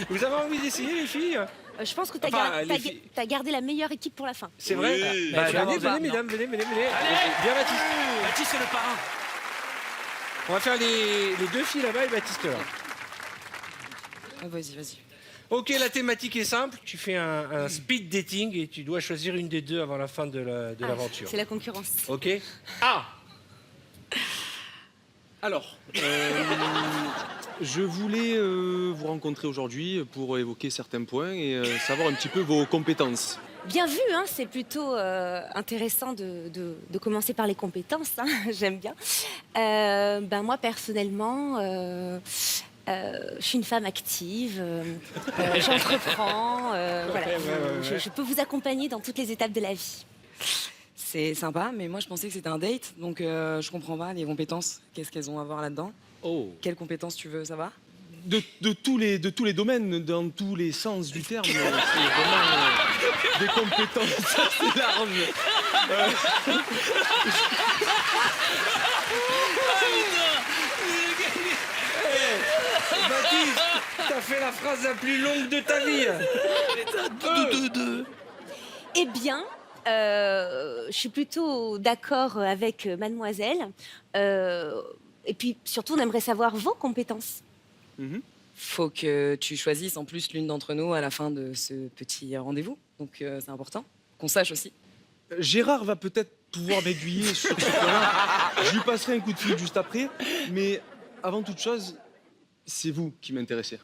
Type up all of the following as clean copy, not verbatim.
Vous avez envie d'essayer, les filles? Je pense que tu Enfin, as gardé la meilleure équipe pour la fin. C'est vrai? Oui. Venez, mesdames, venez. Bien, Baptiste. Baptiste, c'est le parrain. On va faire les deux filles là-bas et Baptiste là. Vas-y. Ok, la thématique est simple. Tu fais un speed dating et tu dois choisir une des deux avant la fin de l'aventure. C'est la concurrence. Ok. Ah. Alors, je voulais vous rencontrer aujourd'hui pour évoquer certains points et savoir un petit peu vos compétences. Bien vu, hein, c'est plutôt intéressant de commencer par les compétences, hein, j'aime bien. Moi, personnellement, je suis une femme active, j'entreprends, voilà. Je peux vous accompagner dans toutes les étapes de la vie. C'est sympa, mais moi je pensais que c'était un date, donc je comprends pas les compétences. Qu'est-ce qu'elles ont à voir là-dedans? Oh. Quelles compétences tu veux, ça va? De tous les domaines, dans tous les sens du terme, c'est vraiment des compétences assez larges. Baptiste, t'as fait la phrase la plus longue de ta vie. Eh bien, je suis plutôt d'accord avec mademoiselle. Et puis, surtout, on aimerait savoir vos compétences. Faut que tu choisisses en plus l'une d'entre nous à la fin de ce petit rendez-vous. Donc c'est important qu'on sache aussi. Gérard va peut-être pouvoir m'aiguiller sur ce point-là. Je lui passerai un coup de fil juste après. Mais avant toute chose, c'est vous qui m'intéressez.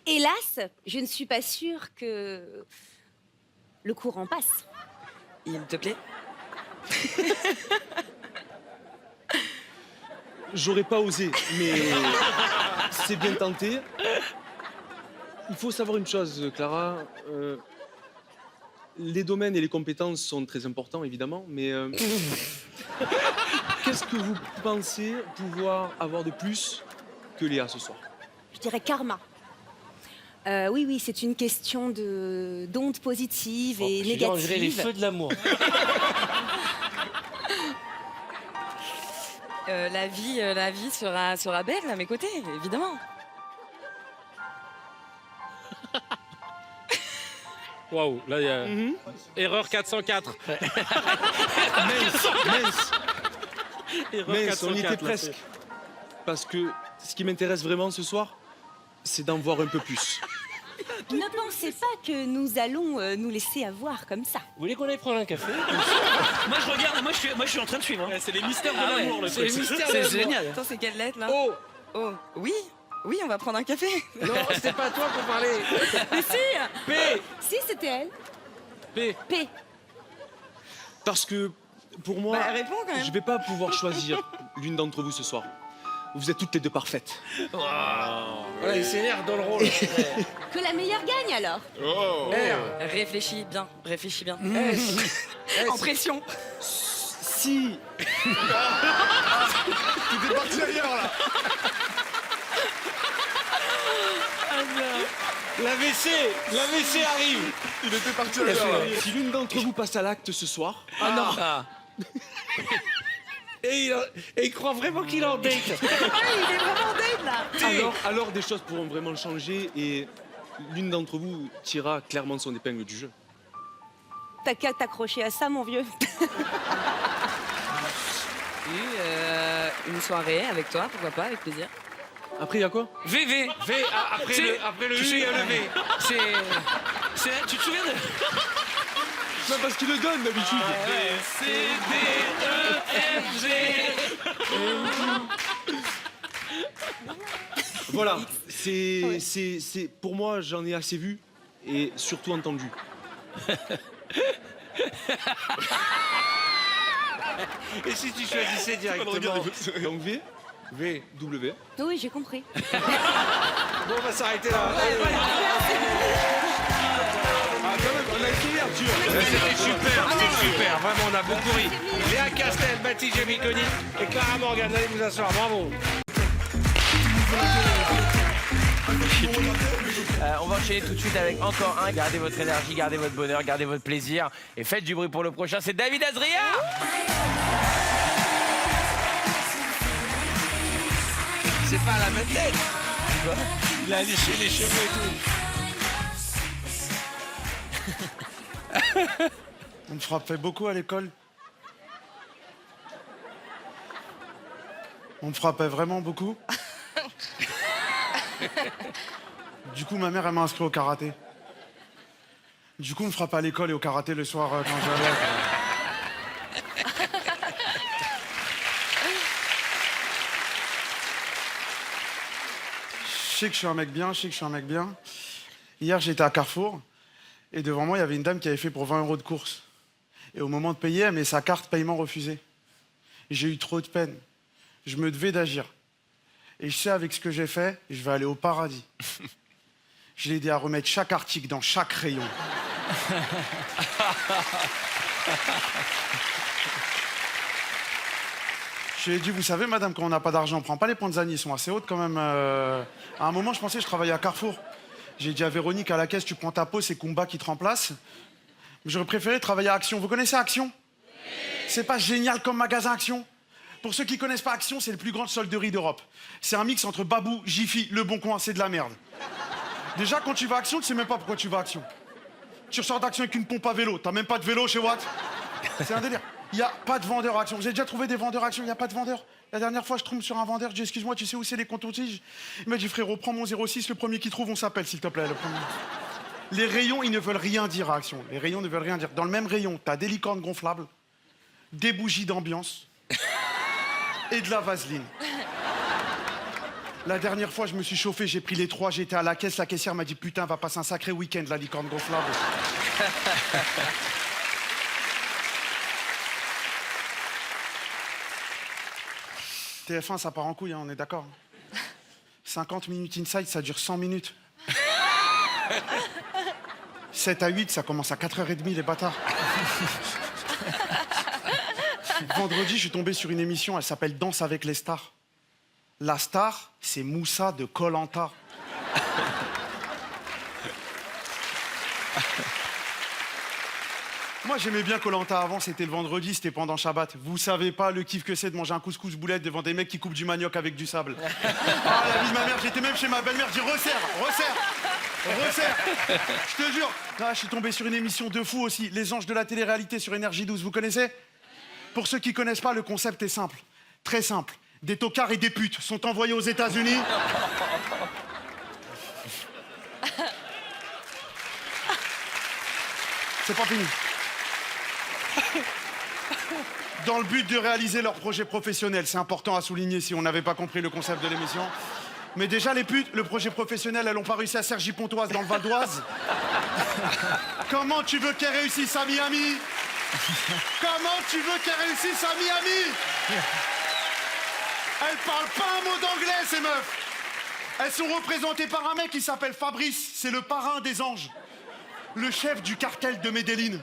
Hélas, je ne suis pas sûre que le courant passe. Il te plaît? J'aurais pas osé, mais c'est bien tenté. Il faut savoir une chose, Clara. Les domaines et les compétences sont très importants, évidemment, mais qu'est-ce que vous pensez pouvoir avoir de plus que Léa ce soir? Je dirais karma. Oui, c'est une question d'ondes positives et Je dirais les négatives. feux de l'amour. La vie sera belle à mes côtés, évidemment. Waouh, là il y a erreur 404. Mince, on y était presque. Parce que ce qui m'intéresse vraiment ce soir, c'est d'en voir un peu plus. Ne pensez pas que nous allons nous laisser avoir comme ça. Vous voulez qu'on aille prendre un café? Moi, je regarde, moi, je suis en train de suivre. Hein. C'est les mystères de Ah ouais, l'amour, le C'est truc. le mystère de C'est l'amour. génial. Attends, c'est quelle lettre là? Oh. Oh, oui, on va prendre un café. Non, c'était pas à toi pour parler. Mais si! P. Si, c'était elle. P. P. Parce que, pour moi, Réponds quand même. je vais pas pouvoir choisir l'une d'entre vous ce soir. Vous êtes toutes les deux parfaites. Voilà, il s'énerve dans le rôle. Que la meilleure gagne alors. R. Réfléchis bien. S. En pression. Si T'étais parti ailleurs, là. L'AVC arrive. Il était parti ailleurs, là. Si l'une d'entre vous passe à l'acte ce soir, Ah. Et il croit vraiment qu'il est en date. Il est vraiment dead là. alors des choses pourront vraiment changer et l'une d'entre vous tirera clairement son épingle du jeu. T'as qu'à t'accrocher à ça, mon vieux. Une soirée avec toi, pourquoi pas, avec plaisir. Après, il y a quoi? VV. Après le U, il y a le V. Tu te souviens de... Non, parce qu'il le donne d'habitude. C, D, E, F, G. Voilà, c'est pour moi, j'en ai assez vu et surtout entendu. Et si tu choisissais directement Donc V, W. Oui, j'ai compris. Bon, on va s'arrêter là. Ah, quand même, on a essayé, Arthur. C'était super. Vraiment, on a beaucoup ri. Léa Castel, Baptiste Jamiconi et Clara Morgan. Allez vous asseoir. Bravo. On va enchaîner tout de suite avec encore un. Gardez votre énergie, gardez votre bonheur, gardez votre plaisir et faites du bruit pour le prochain. C'est David Azria. C'est pas la même tête. Il a léché les cheveux et tout. On me frappait beaucoup à l'école. On me frappait vraiment beaucoup. Du coup, ma mère, elle m'a inscrit au karaté. Du coup, on me frappait à l'école et au karaté le soir quand j'allais. Je sais que je suis un mec bien, je sais que je suis un mec bien. Hier, j'étais à Carrefour et devant moi, il y avait une dame qui avait fait pour 20 € de course. Et au moment de payer, elle met sa carte paiement refusée. J'ai eu trop de peine. Je me devais d'agir. Et je sais, avec ce que j'ai fait, je vais aller au paradis. Je l'ai aidé à remettre chaque article dans chaque rayon. Je lui ai dit, vous savez, madame, quand on n'a pas d'argent, on prend pas les Panzani, ils sont assez hautes quand même. À un moment, je pensais que je travaillais à Carrefour. J'ai dit à Véronique, à la caisse, tu prends ta peau, c'est Kumba qui te remplace. J'aurais préféré travailler à Action. Vous connaissez Action? C'est pas génial comme magasin Action? Pour ceux qui connaissent pas Action, c'est le plus grand solderie d'Europe. C'est un mix entre Babou, Jiffy, Le Bon Coin, c'est de la merde. Déjà, quand tu vas à Action, tu sais même pas pourquoi tu vas à Action. Tu ressors d'Action avec une pompe à vélo. T'as même pas de vélo chez Watt. C'est un délire. Il n'y a pas de vendeur à Action. Vous avez déjà trouvé des vendeurs à Action? Il n'y a pas de vendeur. La dernière fois, je tombe sur un vendeur. Je dis, excuse-moi, tu sais où c'est les contons-tiges? Il m'a dit, frérot, prends mon 06, le premier qui trouve, on s'appelle, s'il te plaît. Le premier. Les rayons, ils ne veulent rien dire à Action. Les rayons ne veulent rien dire. Dans le même rayon, t'as des licornes gonflables, des bougies d'ambiance et de la vaseline. La dernière fois, je me suis chauffé, j'ai pris les 3, j'étais à la caisse, la caissière m'a dit, putain, va passer un sacré week-end, la licorne gonflable. TF1, ça part en couille, hein, on est d'accord. 50 minutes inside, ça dure 100 minutes. 7 à 8, ça commence à 4h30, les bâtards. Vendredi, je suis tombé sur une émission, elle s'appelle Danse avec les stars. La star, c'est Moussa de Koh Lanta. Moi, j'aimais bien Koh Lanta avant, c'était le vendredi, c'était pendant Shabbat. Vous savez pas le kiff que c'est de manger un couscous boulette devant des mecs qui coupent du manioc avec du sable. Ah, la vie de ma mère, j'étais même chez ma belle-mère, je dis resserre. Je te jure. Ah, je suis tombé sur une émission de fou aussi, Les Anges de la télé-réalité sur Énergie 12, vous connaissez? Pour ceux qui connaissent pas, le concept est simple, très simple. Des tocards et des putes sont envoyés aux États-Unis. C'est pas fini. Dans le but de réaliser leur projet professionnel, c'est important à souligner si on n'avait pas compris le concept de l'émission. Mais déjà, les putes, le projet professionnel, elles n'ont pas réussi à Cergy-Pontoise dans le Val d'Oise. Comment tu veux qu'elles réussissent à Miami? Comment tu veux qu'elles réussissent à Miami? Elles parlent pas un mot d'anglais, ces meufs. Elles sont représentées par un mec qui s'appelle Fabrice. C'est le parrain des anges. Le chef du cartel de Medellin.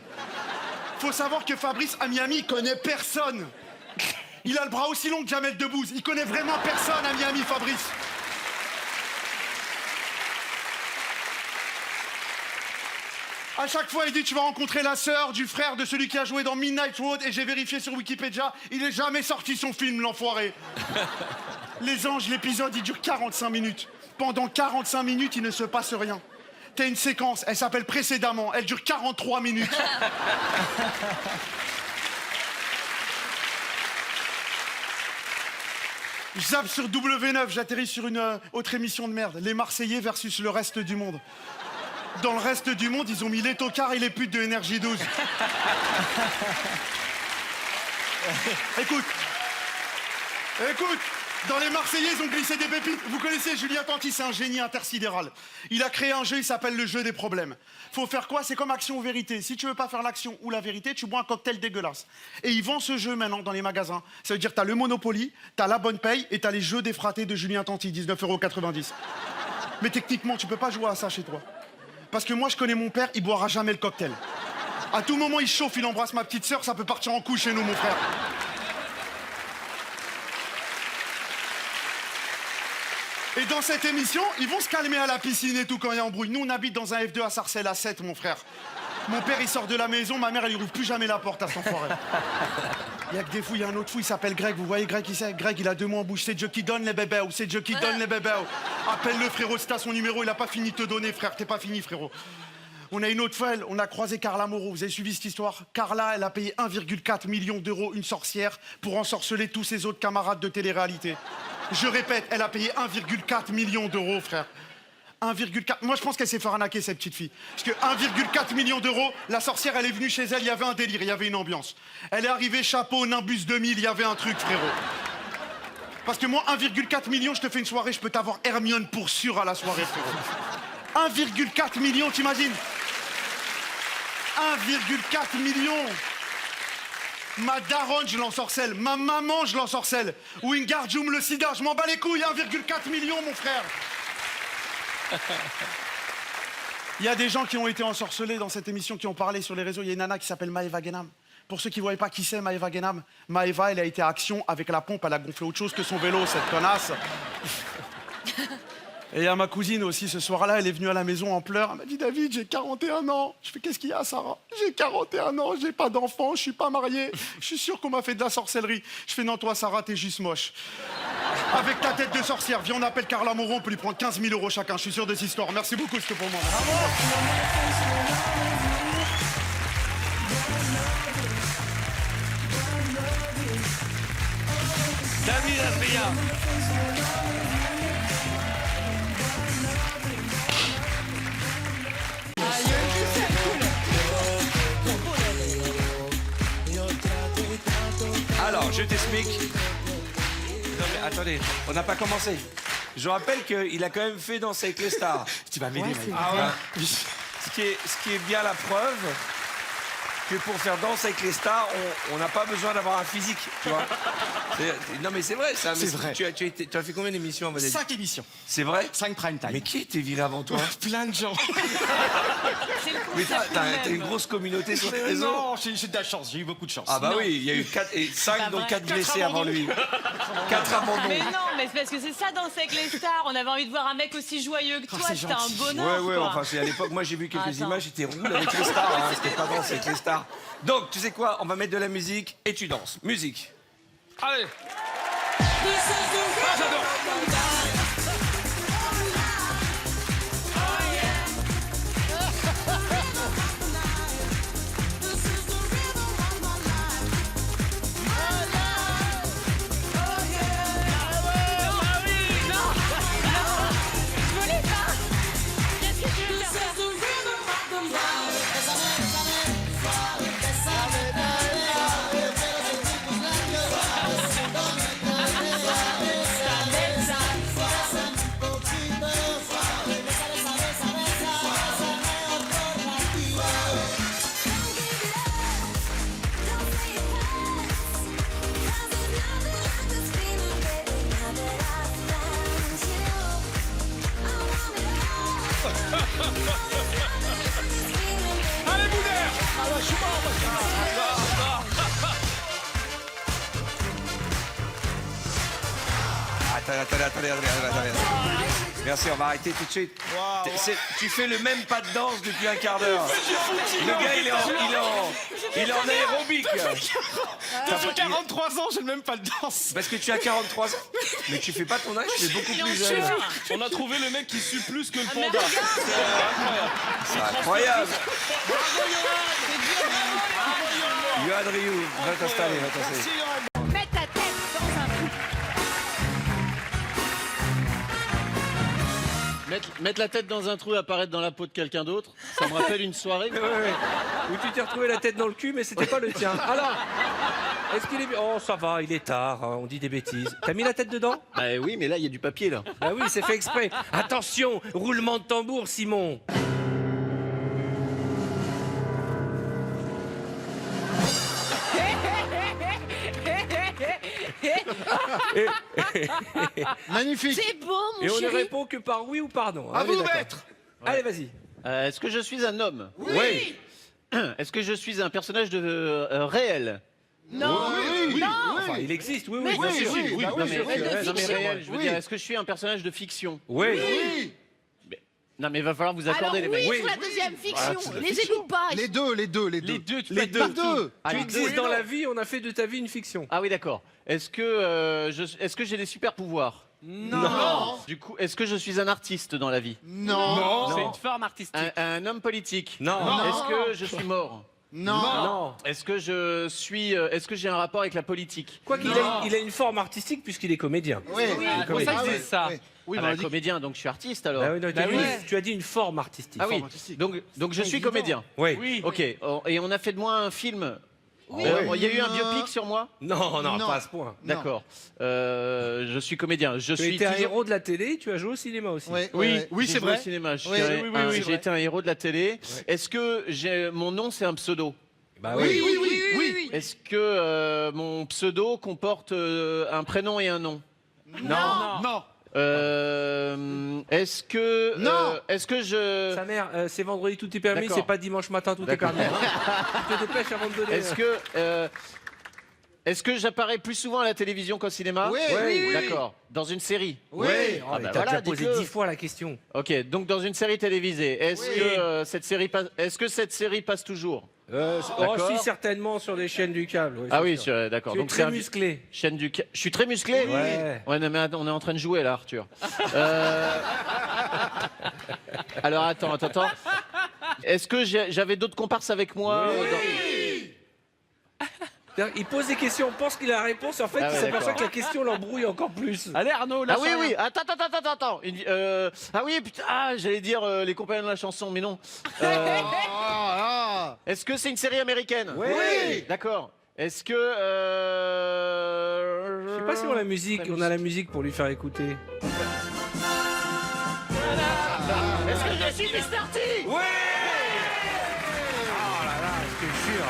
Faut savoir que Fabrice, à Miami, il connaît personne. Il a le bras aussi long que Jamel Debbouze. Il connaît vraiment personne à Miami, Fabrice. À chaque fois, il dit, tu vas rencontrer la sœur du frère de celui qui a joué dans Midnight Road, et j'ai vérifié sur Wikipédia, il n'est jamais sorti son film, l'enfoiré. Les Anges, l'épisode, il dure 45 minutes. Pendant 45 minutes, il ne se passe rien. T'as une séquence, elle s'appelle Précédemment, elle dure 43 minutes. Je zappe sur W9, j'atterris sur une autre émission de merde, Les Marseillais versus le reste du monde. Dans le reste du monde, ils ont mis les tocards et les putes de Énergie 12. Écoute, dans les Marseillais, ils ont glissé des pépites. Vous connaissez Julien Tanti, c'est un génie intersidéral. Il a créé un jeu, il s'appelle le jeu des problèmes. Faut faire quoi? C'est comme action ou vérité. Si tu veux pas faire l'action ou la vérité, tu bois un cocktail dégueulasse. Et ils vendent ce jeu maintenant dans les magasins. Ça veut dire que t'as le Monopoly, t'as la bonne paye et t'as les jeux défratés de Julien Tanti, 19,90 €. Mais techniquement, tu peux pas jouer à ça chez toi. Parce que moi, je connais mon père, il boira jamais le cocktail. À tout moment, il chauffe, il embrasse ma petite sœur, ça peut partir en couille chez nous, mon frère. Et dans cette émission, ils vont se calmer à la piscine et tout quand il y a embrouille. Nous, on habite dans un F2 à Sarcelles à 7, mon frère. Mon père, il sort de la maison, ma mère, elle lui rouvre plus jamais la porte à son forêt. Il y a que des fous, il y a un autre fou, il s'appelle Greg. Vous voyez Greg, qui c'est? Greg, il a 2 mots en bouche. C'est Dieu qui donne les bébés, ou c'est Dieu qui donne les bébés. Appelle-le, frérot, si t'as son numéro, il a pas fini de te donner, frère. T'es pas fini, frérot. On a une autre folle, on a croisé Carla Moreau. Vous avez suivi cette histoire? Carla, elle a payé 1,4 million d'euros une sorcière pour ensorceler tous ses autres camarades de télé-réalité. Je répète, elle a payé 1,4 million d'euros, frère. 1,4. Moi, je pense qu'elle s'est fait arnaquer, cette petite fille. Parce que 1,4 million d'euros, la sorcière, elle est venue chez elle, il y avait un délire, il y avait une ambiance. Elle est arrivée, chapeau, Nimbus 2000, il y avait un truc, frérot. Parce que moi, 1,4 million, je te fais une soirée, je peux t'avoir Hermione pour sûr à la soirée, frérot. 1,4 million, t'imagines? 1,4 million. Ma daronne, je l'ensorcelle. Ma maman, je l'ensorcelle. Wingard, Joum, le sida, je m'en bats les couilles. 1,4 million, mon frère. Il y a des gens qui ont été ensorcelés dans cette émission, qui ont parlé sur les réseaux. Il y a une nana qui s'appelle Maëva Guénam. Pour ceux qui ne voyaient pas qui c'est, Maëva Guénam, Maëva, elle a été à Action avec la pompe, elle a gonflé autre chose que son vélo, cette connasse. Et il y a ma cousine aussi, ce soir-là, elle est venue à la maison en pleurs. Elle m'a dit, David, j'ai 41 ans. Je fais, qu'est-ce qu'il y a, Sarah? J'ai 41 ans, j'ai pas d'enfant, je suis pas marié. Je suis sûr qu'on m'a fait de la sorcellerie. Je fais, non, toi, Sarah, t'es juste moche. Avec ta tête de sorcière, viens, on appelle Carla Moreau, on peut lui prendre 15 000 euros chacun. Je suis sûr de cette histoire. Merci beaucoup, c'était pour moi. David Asbeya. Alors, je t'explique. Non mais attendez, on n'a pas commencé. Je rappelle qu'il a quand même fait Danser avec les stars. Tu vas m'aider, Ah ouais. Ce qui est bien la preuve que pour faire Danser avec les stars, on n'a pas besoin d'avoir un physique, tu vois. Non mais c'est vrai ça. C'est vrai. Tu as fait combien d'émissions, Valérie? 5 émissions. C'est vrai? 5 prime time. Mais qui était viré avant toi? Plein de gens. Mais t'as une grosse communauté sur les réseaux. Non, j'ai de la chance, j'ai eu beaucoup de chance. Ah bah oui, il y a eu 4 et 5 dont 4 blessés avant lui. 4 abandons. Mais non, mais c'est parce que c'est ça, Danser avec les stars. On avait envie de voir un mec aussi joyeux que toi. c'est C'était un gentil. bonheur. Ouais, quoi. enfin, c'est à l'époque, moi j'ai vu quelques Attends. images, j'étais roule avec les stars, hein, c'était pas Danser avec les stars. Donc, tu sais quoi, on va mettre de la musique et tu danses. Musique. Allez. Ah, j'adore. Allez, Boudère. Attendez. Merci, on va arrêter tout de suite. Tu fais le même pas de danse depuis un quart d'heure. Le gars, il est en aérobique. Depuis 43 ans, j'ai même pas de danse. Parce que tu as 43 ans. Mais tu fais pas ton âge, tu es beaucoup plus jeune. On a trouvé le mec qui sue plus que le Mais panda. regarde, C'est incroyable. Yoann Rioux, va t'installer. mets ta tête dans un trou. Mettre la tête dans un trou et apparaître dans la peau de quelqu'un d'autre, ça me rappelle une soirée. Ouais. Où tu t'es retrouvé la tête dans le cul, mais c'était pas le tien. Alors, est-ce qu'il est bien? Oh, ça va, il est tard, hein, on dit des bêtises. T'as mis la tête dedans? Bah oui, mais là, il y a du papier, là. Ah oui, c'est fait exprès. Attention, roulement de tambour, Simon. Magnifique. C'est beau, mon Et on ne chéri. répond que par oui ou par non. À Allez, vous, d'accord. maître. Allez, vas-y. Est-ce que je suis un homme? Oui. Est-ce que je suis un personnage de réel? Non, Enfin, il existe, oui, Mais bien oui, sûr. oui, oui, Non, mais, bien sûr. non, mais fiction. réel, je veux dire, est-ce que je suis un personnage de fiction? Oui. Non, mais il va falloir vous Alors accorder, les mecs. oui, pour la deuxième fiction. Les écoute pas. Les deux. Les deux. Ah, Tu les existes deux. dans la vie, on a fait de ta vie une fiction. Ah oui, d'accord. Est-ce que j'ai des super pouvoirs? Non. Du coup, est-ce que je suis un artiste dans la vie? Non. C'est une forme artistique. Un homme politique? Non. Est-ce que je suis mort? Non. Est-ce que j'ai un rapport avec la politique? Quoi qu'il ait, il a une forme artistique puisqu'il est comédien. Oui. C'est pour ça que je disais ça. Oui, Ah mais on bah, a dit comédien, donc je suis artiste alors. Ah oui, non, tu as dit une forme artistique. Ah oui, forme artistique. donc je suis comédien. Oui. Oui. Ok, et on a fait de moi un film. Oui. Il y a eu un biopic sur moi? Non, non, Non. pas à ce point. Non. D'accord. Je suis comédien. Je Tu suis étais un toujours- héros de la télé, tu as joué au cinéma aussi. Oui, c'est j'ai joué vrai. au cinéma. Oui, J'ai été un héros de la télé. Est-ce que mon nom c'est un pseudo? Bah Oui. Est-ce que mon pseudo comporte un prénom et un nom? Non. Est-ce que Non. est-ce que je Sa mère, c'est vendredi, tout est permis, D'accord. c'est pas dimanche matin, tout est D'accord. permis. Tu te dépêches avant de donner. est-ce que j'apparais plus souvent à la télévision qu'au cinéma? Oui. D'accord. Dans une série? Oui. Oh, Ah mais bah t'as voilà, déjà posé dites-le. 10 fois la question. Ok, donc dans une série télévisée, est-ce que cette série passe toujours? Oh, D'accord. si, certainement sur des chaînes du câble. Ah c'est oui, sûr. d'accord. Tu es Donc très c'est musclé. chaîne du je suis très musclé. Ouais. Ouais, non, mais attends, on est en train de jouer là, Arthur. Alors attends. Est-ce que j'avais d'autres comparses avec moi? Il pose des questions, on pense qu'il a la réponse, en fait, Ah il ouais, s'aperçoit d'accord. que la question l'embrouille encore plus. Allez Arnaud, là. Ah oui. Attends. Ah oui, putain. Ah, j'allais dire les compagnons de la chanson, mais non. Est-ce que c'est une série américaine? Oui. D'accord. Est-ce que Je sais pas si on a la musique, on a la musique pour lui faire écouter. Est-ce que je suis Mr. T? Ouais. Oh là là, je te jure.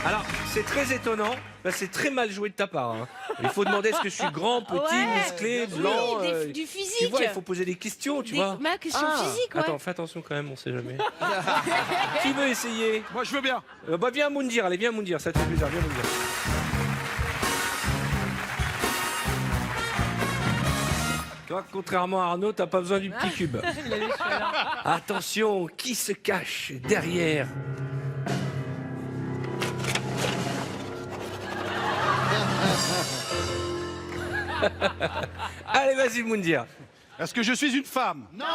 Alors, c'est très étonnant, c'est très mal joué de ta part. Hein. Il faut demander est-ce que je suis grand, petit, musclé, blanc. Du physique. Tu vois, il faut poser des questions, tu vois. Ma question physique, ouais. Attends, fais attention quand même, on sait jamais. Qui veut essayer? Moi, je veux bien. Bah viens Moundir, allez viens Moundir, ça te fait plaisir, viens Moundir. Toi, contrairement à Arnaud, t'as pas besoin du petit cube. Attention, qui se cache derrière? Allez, vas-y Moundir. Est-ce que je suis une femme? Non.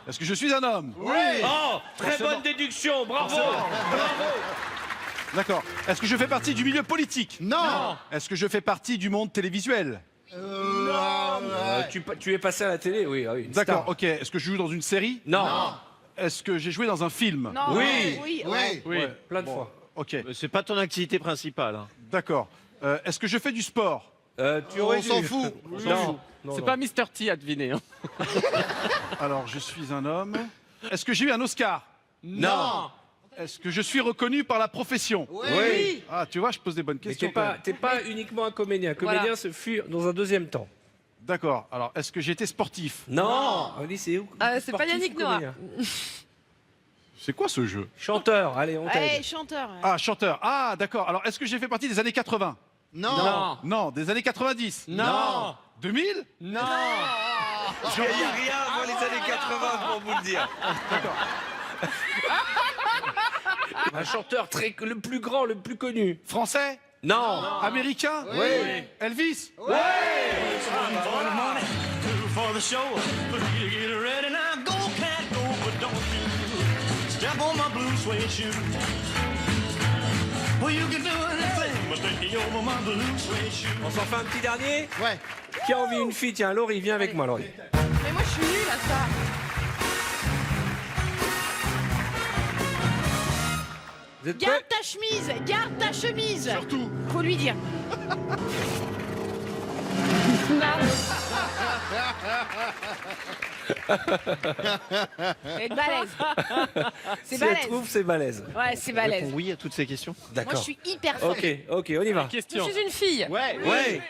Est-ce que je suis un homme? Oui. Oh, très bonne déduction, bravo. D'accord. Est-ce que je fais partie du milieu politique? Non. Est-ce que je fais partie du monde télévisuel? Tu es passé à la télé, oui. Ah oui, une D'accord, star. ok. Est-ce que je joue dans une série? Non. Est-ce que j'ai joué dans un film? Oui. Oui. Ouais. Plein de fois. Ok, C'est pas ton activité principale. Hein. d'accord. Est-ce que je fais du sport? Tu aurais On s'en dû. fout. Non, C'est non. pas Mr. T à deviner. Hein. Alors, je suis un homme. Est-ce que j'ai eu un Oscar? Non. Est-ce que je suis reconnu par la profession? Oui. Ah, tu vois, je pose des bonnes Mais questions. t'es pas uniquement un comédien. Un comédien se fut dans un deuxième temps. D'accord. Alors, est-ce que j'étais sportif? Non. Au lycée, c'est pas Yannick Noah. C'est quoi ce jeu? Chanteur, allez, on t'aide. Chanteur. Ah, chanteur. Ah, d'accord. Alors, est-ce que j'ai fait partie des années 80? Non. Non, des années 90? Non. 2000? Non. Il n'y a rien avant les années 80 pour vous le dire. Un chanteur le plus grand, le plus connu. Français? Non. Américain? Oui. Elvis? On s'en fait un petit dernier? Ouais. Qui a envie une fille? Tiens, Laurie, viens avec moi, Laurie. Mais moi, je suis nulle à ça. Vous êtes prêts? Garde ta chemise. Garde ta chemise. Surtout. Faut lui dire. C'est balèze. C'est Si elle balèze. trouve, c'est balèze. Ouais, c'est balèze. Oui à toutes ces questions. Moi, je D'accord. suis hyper forte. Ok, on y va. Question. Je suis une fille. Ouais. Oui.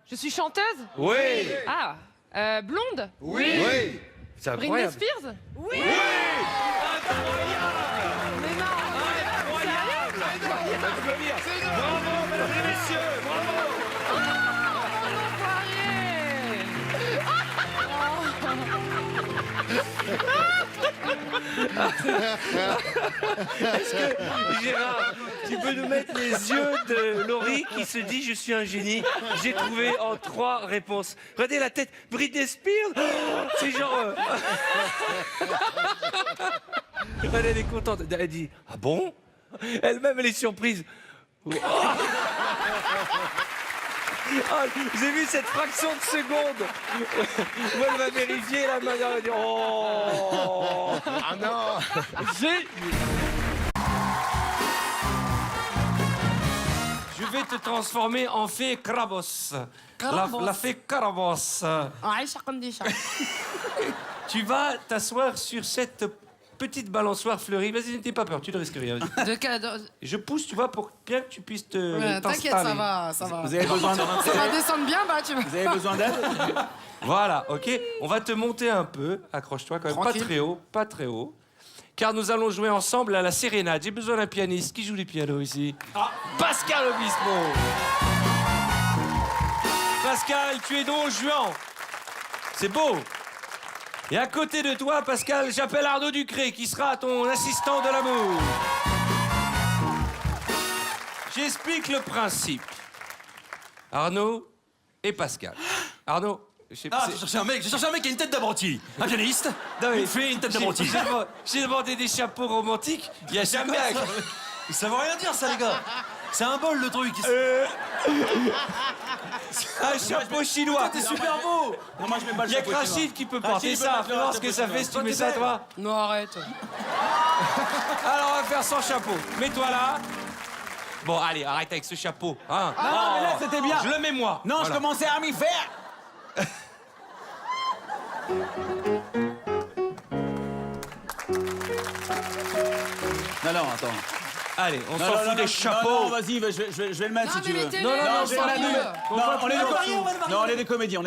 Je suis chanteuse. Oui. Ah. Blonde. Oui. C'est Britney incroyable. Spears. Oui. Mais non. Bravo, mesdames et messieurs, bravo. Est-ce que, Gérard, Tu peux nous mettre les yeux de Laurie qui se dit je suis un génie. J'ai trouvé en 3 réponses. Regardez la tête. Britney Spears. Oh, c'est genre. Elle est contente. Elle dit ah bon? Elle-même elle est surprise. Oh. Ah, j'ai vu cette fraction de seconde où elle va vérifier la main. Elle va dire oh. Ah non. Je vais te transformer en fée Carabos. La fée Carabos. Tu vas t'asseoir sur cette petite balançoire fleurie. Vas-y, n'aie pas peur, tu ne risques rien. Je pousse, tu vois, pour bien que tu puisses te T'inquiète, ça va, ça va. Vous avez besoin Ça va descendre bien, bah tu vas. Vous avez besoin d'aide? Voilà, ok. On va te monter un peu. Accroche-toi quand même. Tranquille. Pas très haut, pas très haut. Car nous allons jouer ensemble à la sérénade. J'ai besoin d'un pianiste. Qui joue les pianos ici? Pascal Obispo. Pascal, tu es Don Juan. C'est beau. Et à côté de toi, Pascal, j'appelle Arnaud Ducré, qui sera ton assistant de l'amour. J'explique le principe. Arnaud et Pascal. Arnaud, je sais pas. J'ai cherché un mec qui a une tête d'abruti. Un pianiste. Non, mais Il fait une tête d'abruti. J'ai demandé des chapeaux romantiques. Il y a jamais un... Ça veut rien dire, ça, les gars. C'est un bol, le truc. un chapeau chinois. T'es super beau. Non, moi, je mets pas le Il y a chapeau Rachid qui peut porter ça. Fais voir ce que ça fait si tu mets ça, toi. Non, arrête. Alors, on va faire sans chapeau. Mets-toi là. Bon, allez, arrête avec ce chapeau. Hein. Non, mais là, c'était bien. Je le mets moi. Non, Voilà. je commençais à m'y faire. Non, attends. Allez, on s'en fout des chapeaux. Non, vas-y, je vais le mettre si tu veux. mettez-les, Non, on je vais s'en le fout. mettre. Non, on est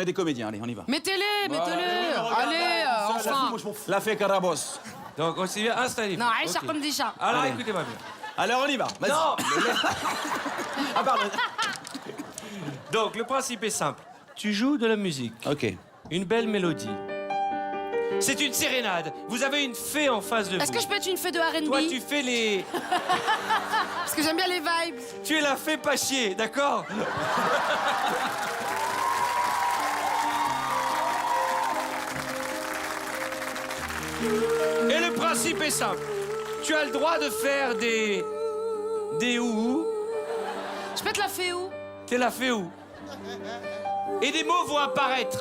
des comédiens, allez, on y va. Mettez-les. Allez, enfin. La fée Carabos. Donc, on s'y vient, installez-vous. Non, Ok. comme des chats. Alors, Allez. écoutez-moi bien. Alors, on y va. Vas-y. Non. Ah, pardon. Donc, le principe est simple. Tu joues de la musique. Ok. Une belle mélodie. C'est une sérénade. Vous avez une fée en face de vous. Est-ce que je peux être une fée de R&B? Toi, tu fais les... Parce que j'aime bien les vibes. Tu es la fée pas chier, d'accord? Et le principe est simple. Tu as le droit de faire des ou. Je peux être la fée où? T'es la fée ou. Et des mots vont apparaître.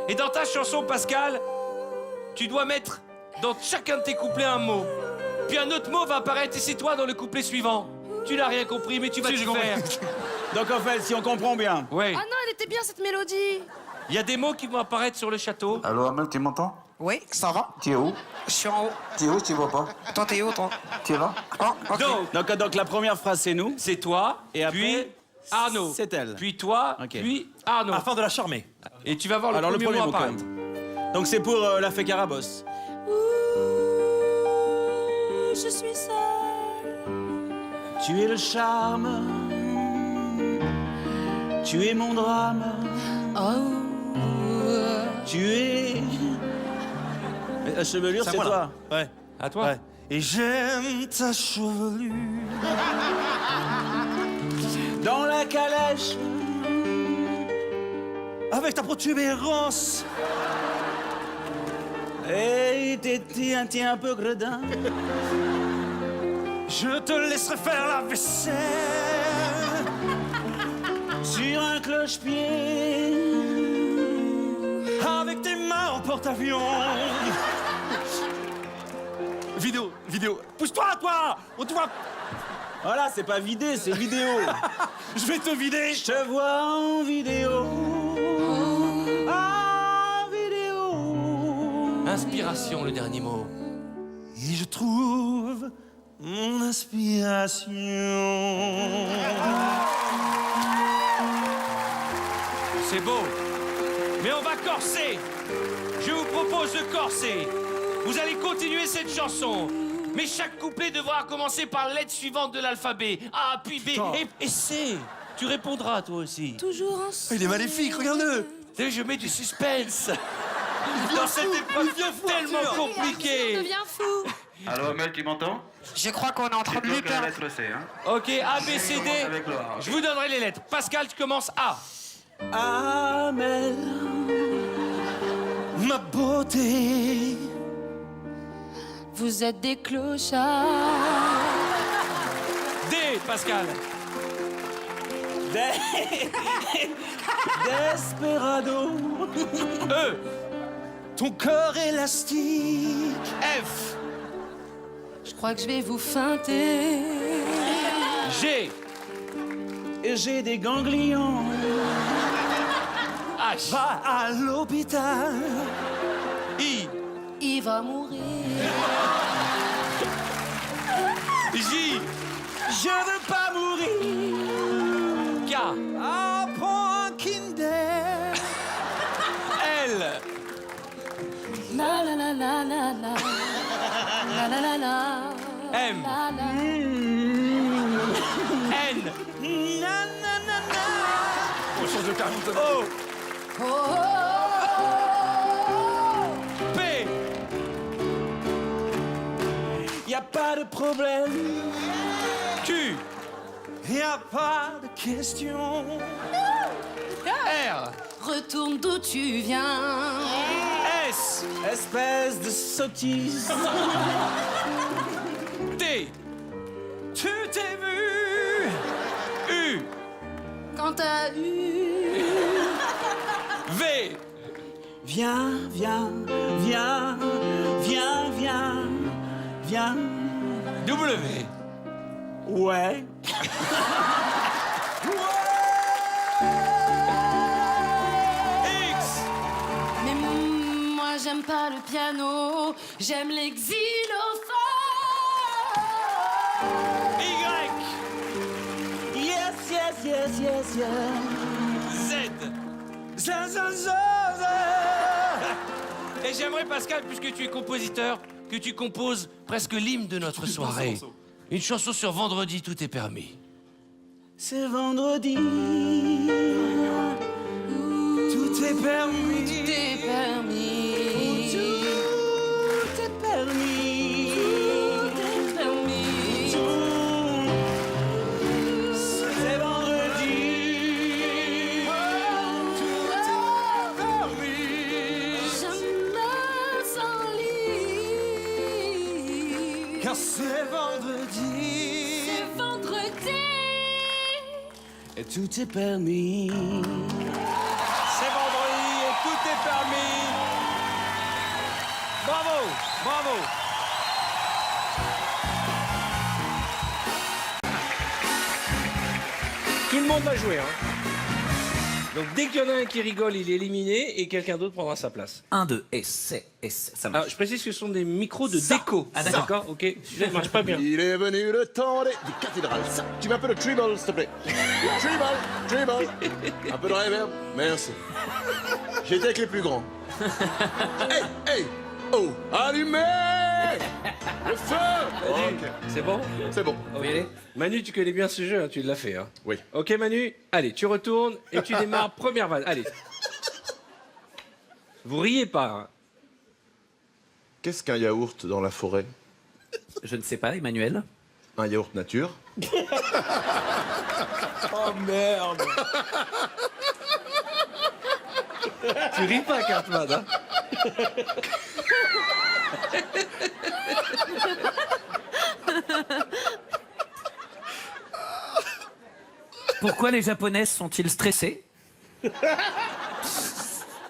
Et dans ta chanson, Pascal, tu dois mettre dans chacun de tes couplets un mot. Puis un autre mot va apparaître et c'est toi dans le couplet suivant. Tu n'as rien compris, mais tu vas Si, t'y faire. Donc, en fait, si on comprend bien. Oui. Ah non, elle était bien cette mélodie. Il y a des mots qui vont apparaître sur le château. Allô, Amel, tu m'entends? Oui, ça va. Tu es où? Je suis en haut. Tu es où, tu vois pas? Toi, t'es où, toi? Tu es là? Donc, la première phrase, c'est nous. c'est toi, Et après, puis Arnaud. c'est elle. Puis toi, Ok. puis Arnaud. Afin de la charmer. Et tu vas voir Alors, le premier mot mot, quand apparaître. même. Donc, c'est pour la fée Carabos. Je suis seule. Tu es le charme. Tu es mon drame. Tu es. Mais la chevelure, c'est moi, toi. là. Ouais. À toi. Ouais. Et j'aime ta chevelure. Dans la calèche. Avec ta protubérance. Et t'es un peu gredin. Je te laisserai faire la vaisselle. Sur un cloche-pied. Avec tes mains en porte-avions. Vidéo. Pousse-toi, toi. On te voit. Voilà, c'est pas vidé, c'est vidéo. Je vais te vider. Je te vois en vidéo. En vidéo. Inspiration, le dernier mot. Et je trouve mon inspiration. C'est beau. Mais on va corser. Je vous propose de corser. Vous allez continuer cette chanson. Mais chaque couplet devra commencer par la lettre suivante de l'alphabet. A, puis B, et C. Tu répondras, toi aussi. Toujours ensemble. Il est maléfique, regarde-le. Tu sais, je mets du suspense. Dans cette épreuve tellement Je compliquée. deviens fou. Allô, Amel, tu m'entends? Je crois qu'on est en train de lui perdre. lettre C, hein? Ok, A, B, C, D. Avec Laura. Je vous donnerai les lettres. Pascal, tu commences A. Amel, ma beauté. Vous êtes des clochards. D, Pascal. Desperado. E, Ton corps élastique. F, Je crois que je vais vous feinter. G, Et j'ai des ganglions. H, Va à l'hôpital. I, Il va mourir. J, Je veux pas mourir. K, Apprends un Kinder. L, La la la la la la. La la la la. M, La la. N, Na na na na. On change de carrément. O, Oh, oh, oh. P, Y a pas de problème. Q, Y a pas de question. R, Retourne d'où tu viens. S, Espèce de sottise. T, Tu t'es vu. U, Quand t'as eu. V, Viens, viens, viens, viens, viens, viens. W, Ouais. X, Mais moi j'aime pas le piano, j'aime les xylophones. Y, Yes, yes, yes, yes, yes. Z. Ça, ça, ça, ça. Et j'aimerais, Pascal, puisque tu es compositeur, que tu composes presque l'hymne de notre soirée. Une chanson sur Vendredi, tout est permis. C'est vendredi. Tout est permis. Tout est permis. Tout est permis. Tout est permis. C'est vendredi. Tout est permis. Je me sens libre. Car c'est vendredi. C'est vendredi. Et tout est permis. C'est vendredi et tout est permis. Bravo, bravo. Tout le monde va jouer, hein. Donc dès qu'il y en a un qui rigole, il est éliminé et quelqu'un d'autre prendra sa place. 1, 2, et c'est, ça marche. Alors, je précise que ce sont des micros de déco. Ah, d'accord. Ok, celui-là ne marche pas bien. Il est venu le temps des cathédrales. Ça, tu mets un peu de treble, s'il te plaît. Treble. Un peu de reverb. Merci. J'étais avec les plus grands. Hey, oh, allumez le feu. Ok. C'est bon? C'est bon. Ok. Manu, tu connais bien ce jeu, hein, tu l'as fait. Hein. Oui. Ok Manu, allez, tu retournes et tu démarres première vanne. Allez. Vous riez pas. Hein. Qu'est-ce qu'un yaourt dans la forêt? Je ne sais pas, Emmanuel. Un yaourt nature. Oh merde. Tu ris pas, Cartman, hein? Pourquoi les Japonais sont-ils stressés?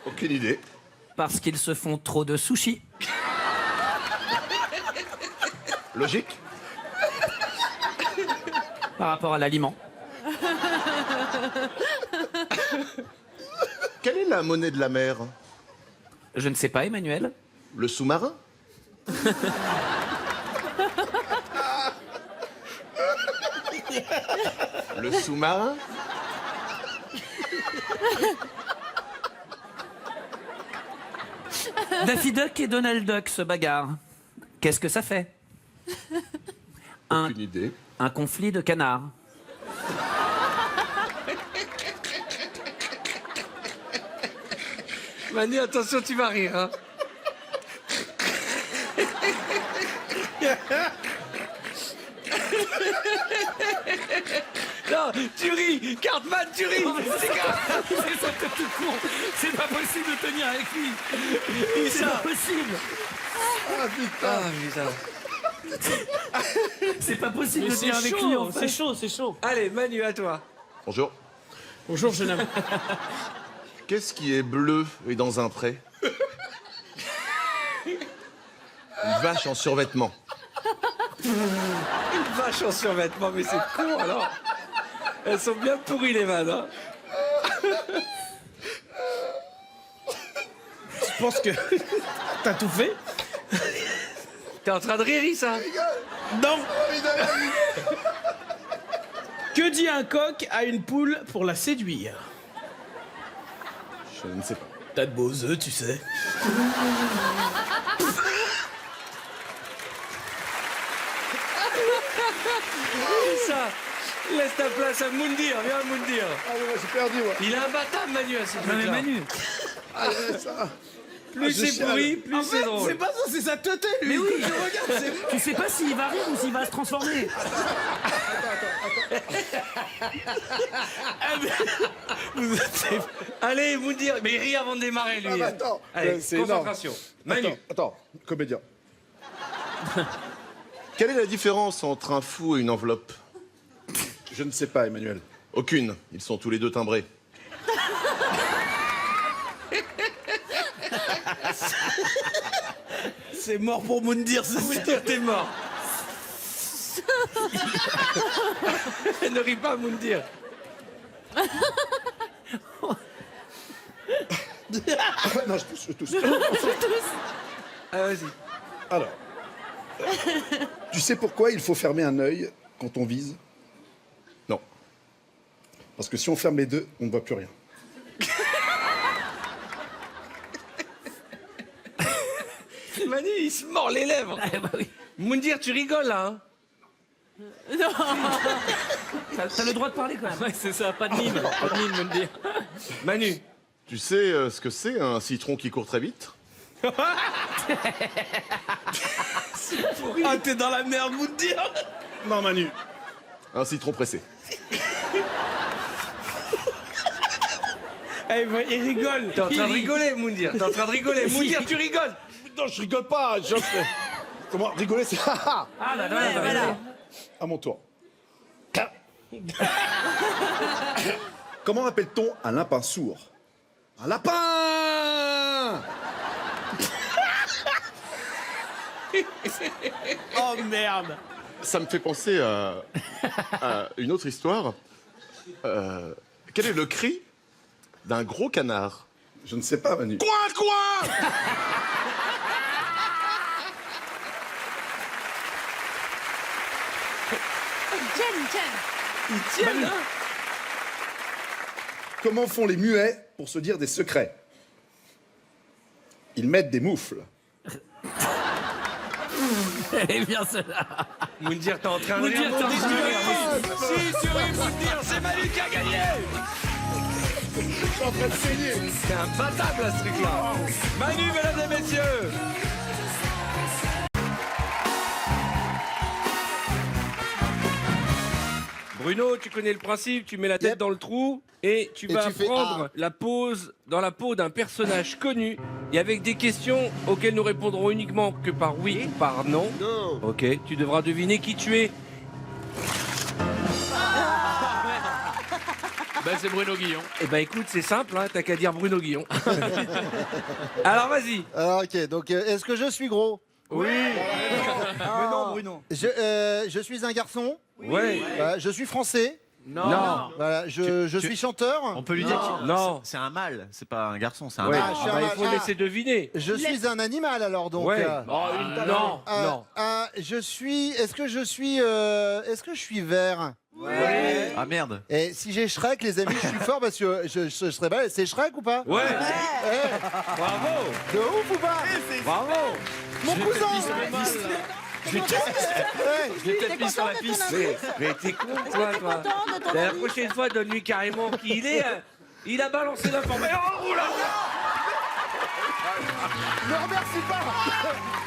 Aucune idée. Parce qu'ils se font trop de sushis. Logique. Par rapport à l'aliment. Quelle est la monnaie de la mer? Je ne sais pas, Emmanuel. Le sous-marin? Le sous-marin? Daffy Duck et Donald Duck se bagarrent. Qu'est-ce que ça fait? Aucune idée. Un conflit de canards. Manu, attention, tu vas rire. Hein. Non, tu ris, Cartman, tu ris. C'est grave. C'est pas possible de tenir avec lui. C'est pas possible. Ah putain. C'est pas possible de tenir avec lui. En fait. C'est chaud, c'est chaud. Allez, Manu, à toi. Bonjour. Bonjour, jeune homme. Qu'est-ce qui est bleu et dans un pré? Une vache en survêtement. Une vache en survêtement, mais c'est con alors. Elles sont bien pourries les vannes. Hein. Je pense que t'as tout fait. T'es en train de rire, ça? Non. Que dit un coq à une poule pour la séduire? Je ne sais pas. T'as de beaux œufs, tu sais. Ça, laisse ta place à Moundir, viens Moundir. Ah ouais, j'ai perdu, moi. Il est imbattable Manu à ce Non mais truc-là. Manu. Ah, ça. Plus c'est pourri, plus En c'est fait, drôle. c'est pas ça, c'est sa teuté, lui. Mais oui, je regarde, c'est... Tu sais pas s'il va rire ou s'il va se transformer. Allez, Moundir, mais il rit avant de démarrer lui. Ah, bah, attends, Allez, c'est concentration. Manu. Attends, comédien. Quelle est la différence entre un fou et une enveloppe? Je ne sais pas, Emmanuel. Aucune. Ils sont tous les deux timbrés. C'est mort pour Moundir, c'est ça. Moundir, t'es mort. Ne ris pas, Moundir. Non, je tousse. Ah, vas-y. Alors, tu sais pourquoi il faut fermer un œil quand on vise? Non. Parce que si on ferme les deux, on ne voit plus rien. Manu, il se mord les lèvres. Ah, bah oui. Moundir, tu rigoles là, hein? T'as le droit de parler quand même. Ouais, c'est ça, pas de mime. Pas de mime, me le dire. Manu. Tu sais ce que c'est un citron qui court très vite? Ah, t'es dans la merde, Moundir. Non, Manu. Un citron pressé. Eh, il rigole. T'es en train de rigoler, Moundir. T'es en train de rigoler. Moundir, tu rigoles. Non, je rigole pas. Comment rigoler, c'est... Ah bah voilà. À mon tour. Comment appelle-t-on un lapin sourd? Un lapin! Oh merde. Ça me fait penser à une autre histoire. Quel est le cri d'un gros canard? Je ne sais pas, Manu. Quoi? Il tient, là. Comment font les muets pour se dire des secrets? Ils mettent des moufles. Elle est bien celle-là. Moundir, t'es en train de Moundir, rire. t'es en train de Moundir, tu ris. Si, tu ris, Moundir. C'est Manu qui a gagné. Je suis en train de saigner. C'est imbattable, là, ce truc-là. Manu, mesdames et messieurs. Bruno, tu connais le principe, tu mets la tête dans le trou et tu vas tu fais prendre la pose dans la peau d'un personnage connu et avec des questions auxquelles nous répondrons uniquement que par oui ou par non. Non. Ok, tu devras deviner qui tu es. Ben, c'est Bruno Guillon. Eh ben écoute, c'est simple, hein, t'as qu'à dire Bruno Guillon. Alors vas-y. Alors, ok, donc est-ce que je suis gros? Oui. Mais non, Bruno. Je suis un garçon. Ouais. Je suis français. Non. Voilà, je suis chanteur. On peut lui dire que Non. c'est un mâle, c'est pas un garçon, c'est un Ouais. mâle. je suis Ah bah, un- il faut ah. laisser deviner. Je suis un animal alors donc. Ouais. Oh, non, non. Je suis. Est-ce que je suis vert? Ouais. Ah merde. Et si j'ai Shrek, les amis, je suis fort parce que je serais balèze. C'est Shrek ou pas? Ouais. Eh, Bravo. de ouf ou pas? Bravo. Mon cousin. Je l'ai peut-être mis sur la piste. Mais t'es con, toi. La prochaine fois, donne-lui carrément qui il est. Il a balancé l'information. Oh là là. Ne remercie pas.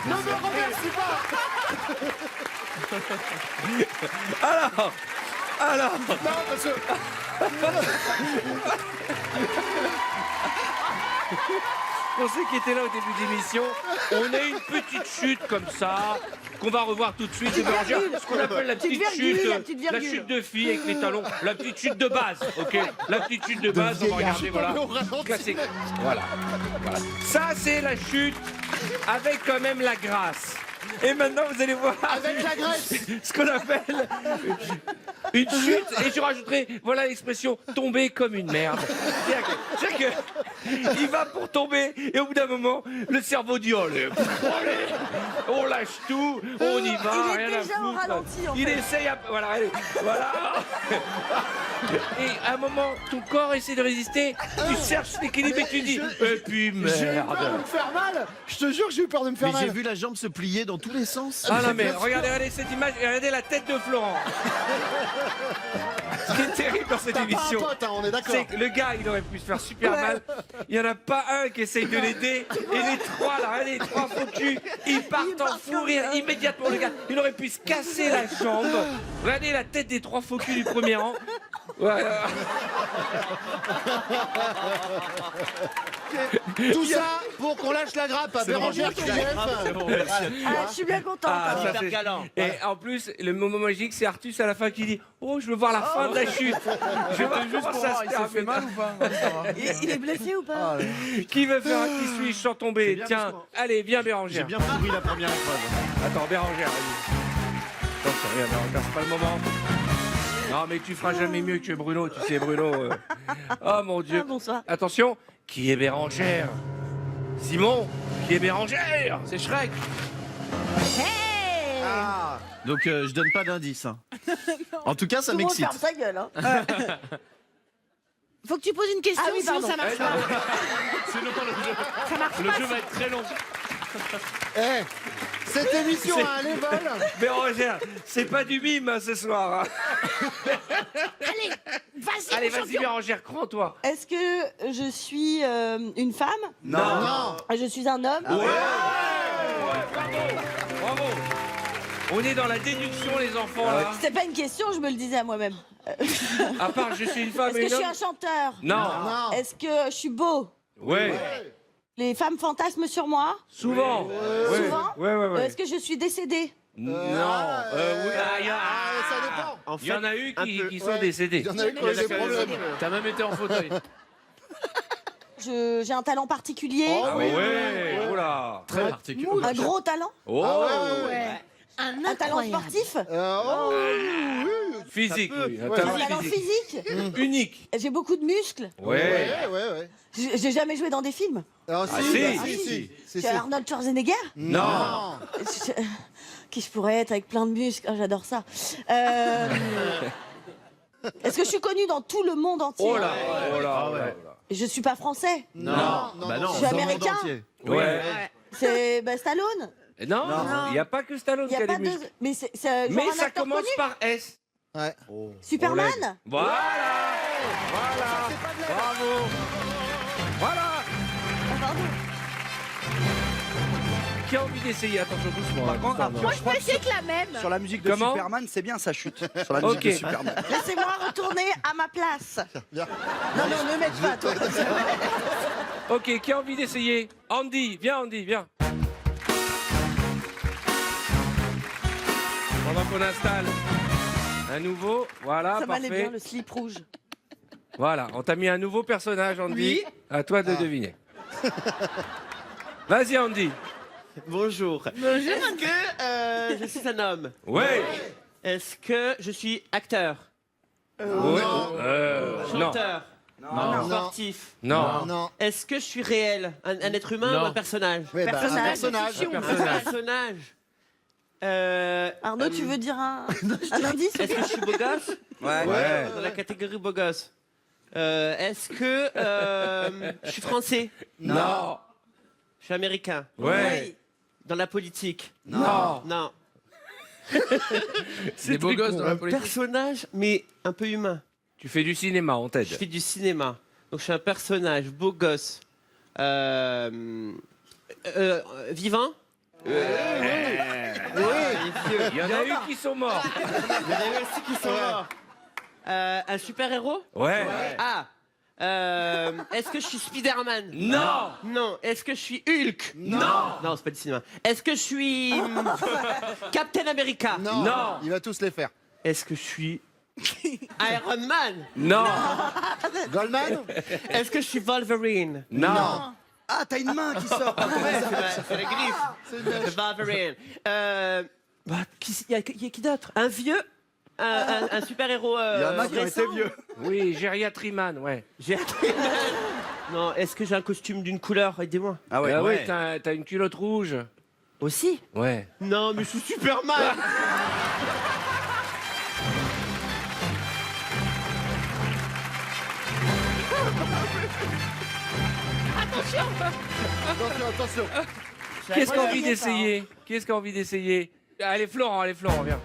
Ne me remercie pas. Alors, Non, parce que... Pour ceux qui étaient là au début d'émission, on a une petite chute comme ça, qu'on va revoir tout de suite de Bérangère. Ce qu'on appelle la petite chute, la chute de fille avec les talons, la petite chute de base, ok? La petite chute de base, on va regarder, voilà. Classique. Voilà. Voilà. Ça, c'est la chute avec quand même la grâce. Et maintenant, vous allez voir. Avec la graisse. Ce qu'on appelle une chute. Et je rajouterai, voilà l'expression, tomber comme une merde. C'est-à-dire que il va pour tomber, et au bout d'un moment, le cerveau dit, allez, on lâche tout, on y va, Il est rien à déjà au foutre. ralenti, en Il fait. essaye, voilà, allez, voilà. Et à un moment, ton corps essaie de résister, tu cherches l'équilibre et tu dis, et puis J'ai eu merde. peur de me faire mal. Je te jure que j'ai eu peur de me faire Mais j'ai mal. vu la jambe se plier dans tous les sens. Ah non mais regardez cette image, regardez la tête de Florent. Ce qui est terrible dans cette T'as pas un émission, pote, hein, on est d'accord. c'est que le gars, il aurait pu se faire super mal. Il n'y en a pas un qui essaye de l'aider. Et les trois, là, regardez, les trois faux culs, ils partent en fou rire immédiatement. Le gars, il aurait pu se casser la jambe. Regardez la tête des trois faux culs du premier rang. Ouais. Tout ça pour qu'on lâche la grappe à Bérangère qui Ah, je suis bien contente. Ah, ça, Hyper c'est- galant. Et en plus, le moment magique, c'est Artus à la fin qui dit, oh, je veux voir la fin de la chute. Je veux voir comment ça se termine. ou pas? Il est blessé ou pas? Qui veut faire un qui suis-je sans tomber? Tiens, allez, viens J'ai Bérangère. bien compris la première épreuve. Attends, Bérangère, vas-y. Attention, regarde, Bérangère, c'est pas le moment. Non, mais tu feras jamais mieux que Bruno, tu sais, Bruno. Oh mon Dieu. Ah, bonsoir. Attention, qui est Bérangère? Simon, qui est Bérangère? C'est Shrek. Hey! Donc je donne pas d'indice. hein. En tout cas, ça Tout le monde m'excite. ferme sa gueule. Hein. Faut que tu poses une question, Ah oui, sinon pardon. ça marche pas. Sinon, Ça marche le pas. jeu va être très long. Eh, cette émission a un level. Bérangère, c'est pas du mime hein, ce soir. hein. Allez, vas-y, Allez, mon vas-y champion. Bérangère, crois-toi. Est-ce que je suis une femme? Non. Je suis un homme? Ouais, bravo, bravo. On est dans la déduction, les enfants, là. C'est pas une question, je me le disais à moi-même. À part, je suis une femme Est-ce et que une je suis homme. un chanteur? Non. Non. Est-ce que je suis beau? Ouais. Les femmes fantasment sur moi? Souvent. Ouais. Souvent? Ouais. Est-ce que je suis décédée? Non. Oui, Ça dépend. En il y en a eu qui peu, sont ouais. décédés. Il y en a eu qui ont eu des problèmes. T'as même été en fauteuil. J'ai un talent particulier? Oh, Ah oui. ouais. Oula. Très particulier. Un gros talent? Oh. Un talent sportif? Oh, oui. Physique, oui. Un Ouais. talent Un talent physique. physique? Unique. J'ai beaucoup de muscles? Ouais. Ouais. J'ai jamais joué dans des films? Ah, si. si. Je suis Arnold Schwarzenegger? Non. Qui je pourrais être avec plein de muscles? Oh, j'adore ça. Est-ce que je suis connue dans tout le monde entier? Oh là. Oh là. Je suis pas français? Non. Bah non. Je suis dans le monde américain. entier. Ouais. C'est Stallone? Non, il n'y a pas que Stallone Il y qui a a pas des de... muscles. Mais c'est genre Mais un ça acteur commence connu? par S. Ouais. Superman? Voilà. Voilà. Bravo. Voilà. Qui a envie d'essayer? Attention doucement. Par contre, Arthur, je crois que C'est que la même. sur la musique de Comment Superman, c'est bien sa chute. Sur la musique Ok. de Superman. Laissez-moi retourner à ma place. Bien. Non, ne m'aide pas, toi. Ok, qui a envie d'essayer? Andy, viens Andy, viens. Pendant qu'on installe un nouveau, voilà, Ça m'allait parfait. bien, le slip rouge. Voilà, on t'a mis un nouveau personnage, Andy. À toi de deviner. Vas-y, Andy. Bonjour. Est-ce que je suis un homme? Ouais. Est-ce que je suis acteur? Ouais. Non. Chanteur? Non. Sportif? Non. Non. Est-ce que je suis réel? Un être humain Non. ou un personnage? Oui, bah, un personnage. Un personnage. Arnaud, tu veux dire un indice? Est-ce que je suis beau gosse? Ouais. Dans la catégorie beau gosse. Est-ce que je suis français? Non. Je suis américain? Ouais. Dans la politique? Non. Non. C'est Des beaux très gosses con. dans la Un politique. personnage, mais un peu humain. Tu fais du cinéma, on t'aide. Je fais du cinéma. Donc je suis un personnage, beau gosse. Vivant. Il y en a eu qui sont morts. Il y en a eu aussi qui sont morts. Un super-héros? Ouais. Ah. Est-ce que je suis Spider-Man? Non. Non. Est-ce que je suis Hulk? Non. Non, c'est pas du cinéma. Est-ce que je suis Captain America? Non. Non. Il va tous les faire. Est-ce que je suis Iron Man? Non. Goldman? Est-ce que je suis Wolverine? Non. Ah, t'as une main qui sort. C'est la griffe. C'est une mèche. Wolverine. Il y a qui d'autre? Un vieux? Un super-héros Il y en a qui ont été récent? vieux. Oui, Gériatriman, ouais. Non, est-ce que j'ai un costume d'une couleur? Aidez-moi. Ah ouais, t'as une culotte rouge. Aussi? Ouais. Non, mais je suis Superman. Attention. Qu'est-ce qu'on a envie d'essayer? Qu'est-ce qu'on a envie d'essayer? Allez, Florent, viens.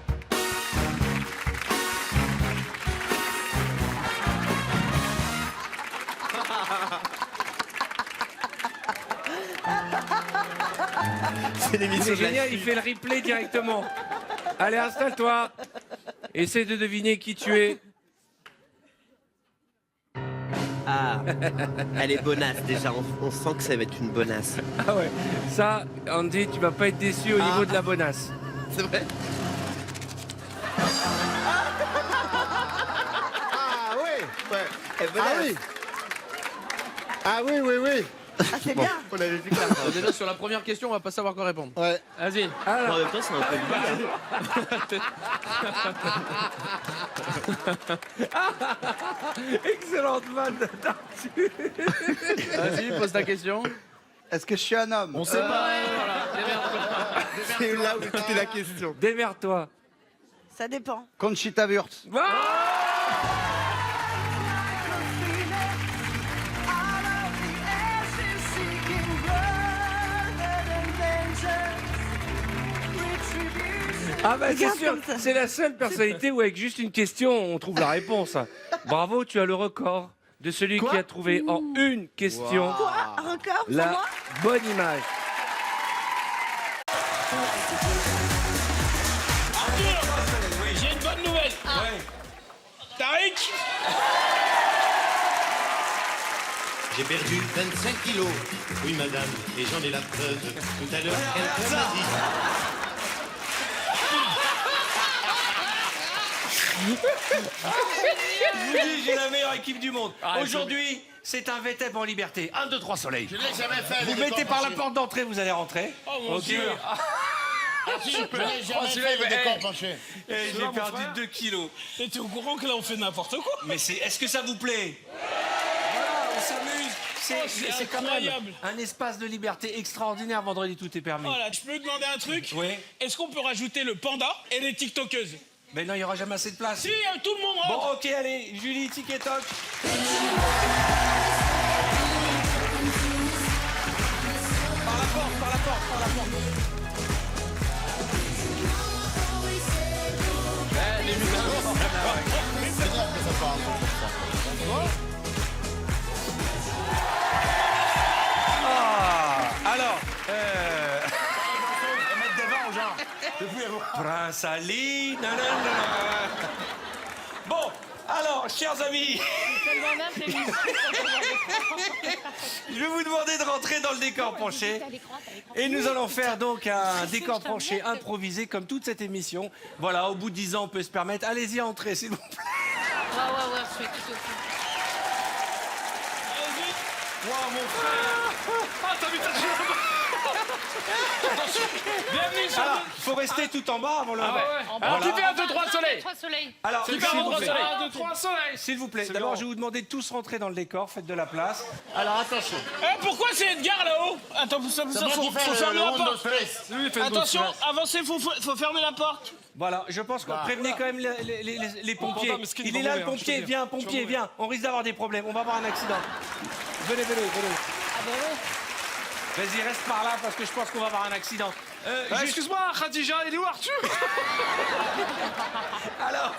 C'est génial, il fait le replay directement. Allez, installe-toi. Essaie de deviner qui tu es. Ah, elle est bonasse déjà, on sent que ça va être une bonasse. Ah ouais. Ça, Andy, tu vas pas être déçu au niveau de la bonasse. C'est vrai? Ah oui. Ouais. Elle est bonasse. Ah oui. Ah oui, oui, oui. Ah, c'est bien. On avait vu clair. Déjà, sur la première question, on va pas savoir quoi répondre. Ouais. Vas-y. En même temps, c'est un peu Excellente vanne d'Arthur. Vas-y, pose ta question. Est-ce que je suis un homme? On sait pas. C'est là où était la question. Démerde-toi. Ça dépend. Conchita Wurst. Ah bah c'est sûr, c'est la seule personnalité où avec juste une question, on trouve la réponse. Bravo, tu as le record de celui qui a trouvé en une question Un record pour la moi? bonne image. J'ai une bonne nouvelle. Tariq, J'ai perdu 25 kilos. Oui, madame, et j'en ai la preuve. Tout à l'heure, quelqu'un m'a dit. Je vous dis, j'ai la meilleure équipe du monde. Aujourd'hui, c'est un VTEP en liberté. 1, 2, 3 soleil. Je l'ai jamais fait. Vous mettez par la porte d'entrée, vous allez rentrer. Oh mon Ok. Dieu. Je l'ai jamais fait le décor penché. Et j'ai perdu 2 kilos. et t'es au courant que là on fait n'importe quoi? Mais est-ce que ça vous plaît? Voilà, on s'amuse. C'est quand même incroyable. un espace de liberté extraordinaire. Vendredi, tout est permis. Voilà, je peux demander un truc? Oui. Est-ce qu'on peut rajouter le panda et les tiktokeuses? Mais non, il n'y aura jamais assez de place. Si, tout le monde rentre. Bon, ok, allez, Julie, tic et toc. Par la porte. Alors, Mettre devant, genre. Prince Ali, nanana. Bon, alors, chers amis, je vais vous demander de rentrer dans le décor penché. Et nous allons faire donc un décor penché improvisé comme toute cette émission. Voilà, au bout de 10 ans, on peut se permettre. Allez-y, entrez, s'il vous plaît. Ouais, je suis tout au Wow, mon frère. Ah, t'as vu ta Attention, bienvenue sur Alors, faut rester tout en bas avant le... Ah ouais. Alors, qui fait 1, 2, 3 soleil? 3 soleils. Alors, Qui s'il fait 1, vous 2, 3 plaît. soleil? 1, 2, 3 soleil. S'il vous plaît, d'abord, je vais vous demander de tous rentrer dans le décor, faites de la place. Alors attention. Pourquoi c'est Edgar là-haut? Attends, faut fermer la porte. Attention, avancez, faut fermer la porte. Voilà, je pense qu'on prévenait quand même les pompiers. Il est là le pompier, viens, pompier, viens. On risque d'avoir des problèmes, on va avoir un accident. Venez. Vas-y, reste par là parce que je pense qu'on va avoir un accident. Excuse-moi, Khadija, il est où Arthur? Alors,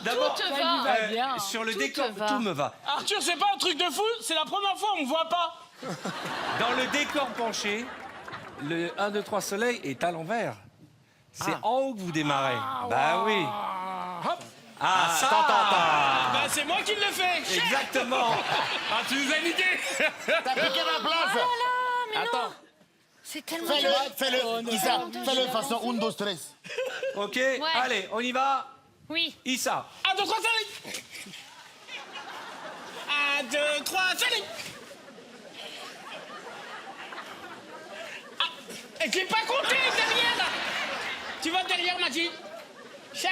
d'abord, Tout te va bien. sur le Tout décor, te va. tout me va. Arthur, c'est pas un truc de fou? C'est la première fois, on me voit pas. Dans le décor penché, le 1, 2, 3 soleil est à l'envers. C'est en haut que vous démarrez. Bah oui. Hop. Ah, ça Bah c'est moi qui le fais. Exactement. Ah, tu nous as niqué. T'as piqué ma place. Attends. C'est tellement Fais-le, Issa, fais-le de façon 1, 2, 3. Ok, allez, on y va. Oui. Issa. 1, 2, 3, soleil. 1, 2, 3, soleil. Ah, et tu n'es pas compté derrière là. Tu vas derrière, Magid. Cher.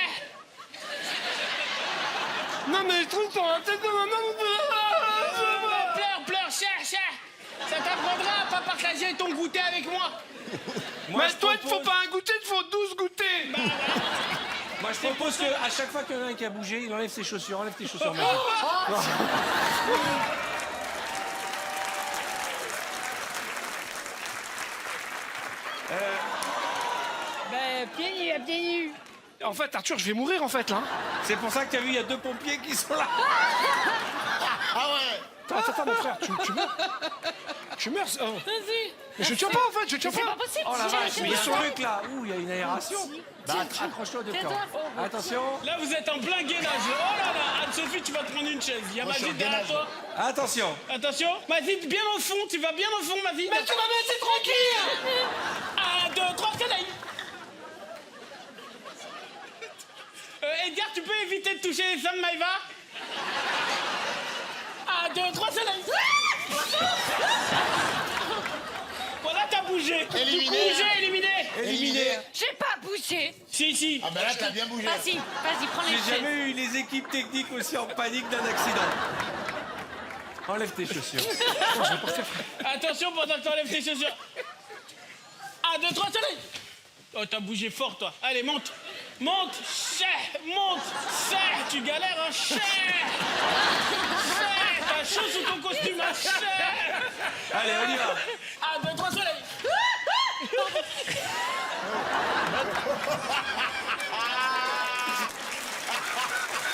Non mais tout le temps, la tête de maman. Pleure, cher. Ça t'apprendra à pas partager ton goûter avec moi. Mais toi, il te faut pas un goûter, il te faut 12 goûters. Moi, je propose qu'à chaque fois qu'il y en a un qui a bougé, il enlève ses chaussures. Enlève tes chaussures, Magid. Ben, pieds nus. En fait, Arthur, je vais mourir en fait là. C'est pour ça que tu as vu, il y a 2 pompiers qui sont là. Ah ouais. Attends, mon frère, tu meurs. Tu meurs. Vas-y. Mais je tiens pas en fait, je tiens C'est pas pas. possible. Oh la vache, mais il y a c'est ce truc là. Ouh, il y a une aération. Bah, accroche-toi de Tais-toi. camp. Attention. Là, vous êtes en plein gainage. Oh là là, Anne-Sophie, tu vas te prendre une chaise. Il y a Moi, je suis Magid en derrière gainage. toi. Attention. Attention, Magid, bien au fond. Tu vas bien au fond, Magid. Mais tu vas me laisser tranquille. 1, 2, 3, soleil. Edgar, tu peux éviter de toucher les femmes, Maïva. 1, 2, 3, soleil. Voilà, t'as bougé. Éliminé. Éliminé. J'ai pas bougé. Si. Ah bah là, t'as bien bougé. Vas-y, prends les J'ai chaises. jamais eu les équipes techniques aussi en panique d'un accident. Enlève tes chaussures. Attention pendant que t'enlèves tes chaussures. 1, 2, 3, soleil. Oh, t'as bougé fort, toi. Allez, monte. Monte. Serre. Tu galères, hein. Serre. T'as chaud sous ton costume, hein. Serre. Allez, on y va. 1, 2, 3, soleil.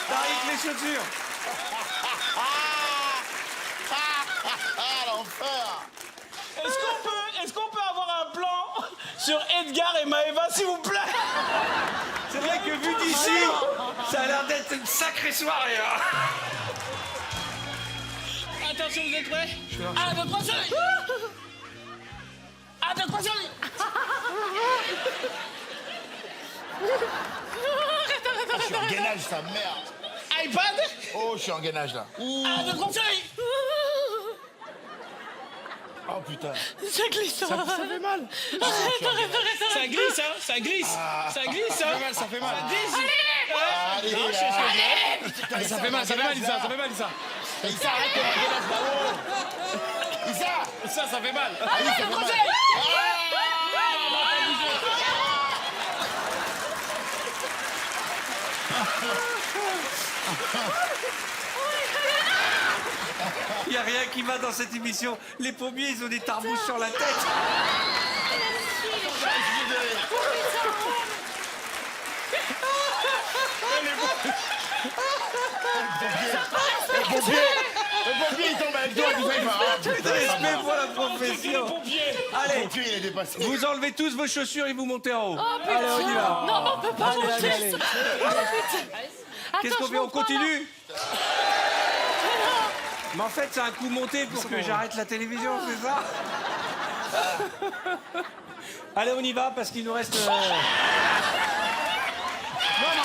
Tariq, les chaussures. Ah, l'enfer. Est-ce qu'on peut avoir un plan sur Edgar et Maëva, s'il vous plaît? C'est vrai que vu d'ici, ça a l'air d'être une sacrée soirée. Hein. Attention, vous êtes prêts? 1, 2, 3, soleil. 1, 2, 3, soleil. Je suis en gainage, sa merde. iPad. Oh, je suis en gainage là. 1, 2, 3, soleil. Oh putain. Ça glisse. Ça fait mal. Ça glisse, hein. Ça glisse. Ça glisse, hein. Ça fait mal. Ça glisse. Allez, Non, je sais ce que je fais. Ça fait mal, Issa. Issa, arrête de gainage là-haut. Issa, Ça fait mal. allez, ça fait mal. Il n'y a rien qui va dans cette émission. Les pommiers, ils ont des tarbouches sur la tête. Le pompier, il tombe avec toi, tu sais pas. Respect pour la profession. Allez, Le pompier, il est dépassé. vous enlevez tous vos chaussures et vous montez en haut. Oh putain. Allez, on y va. Non, mais on peut pas Allez, monter allez, ça. allez. Oh putain. Qu'est-ce qu'on fait? On continue? Mais en fait, c'est un coup monté pour que j'arrête la télévision, c'est ça? Allez, on y va parce qu'il nous reste... Non,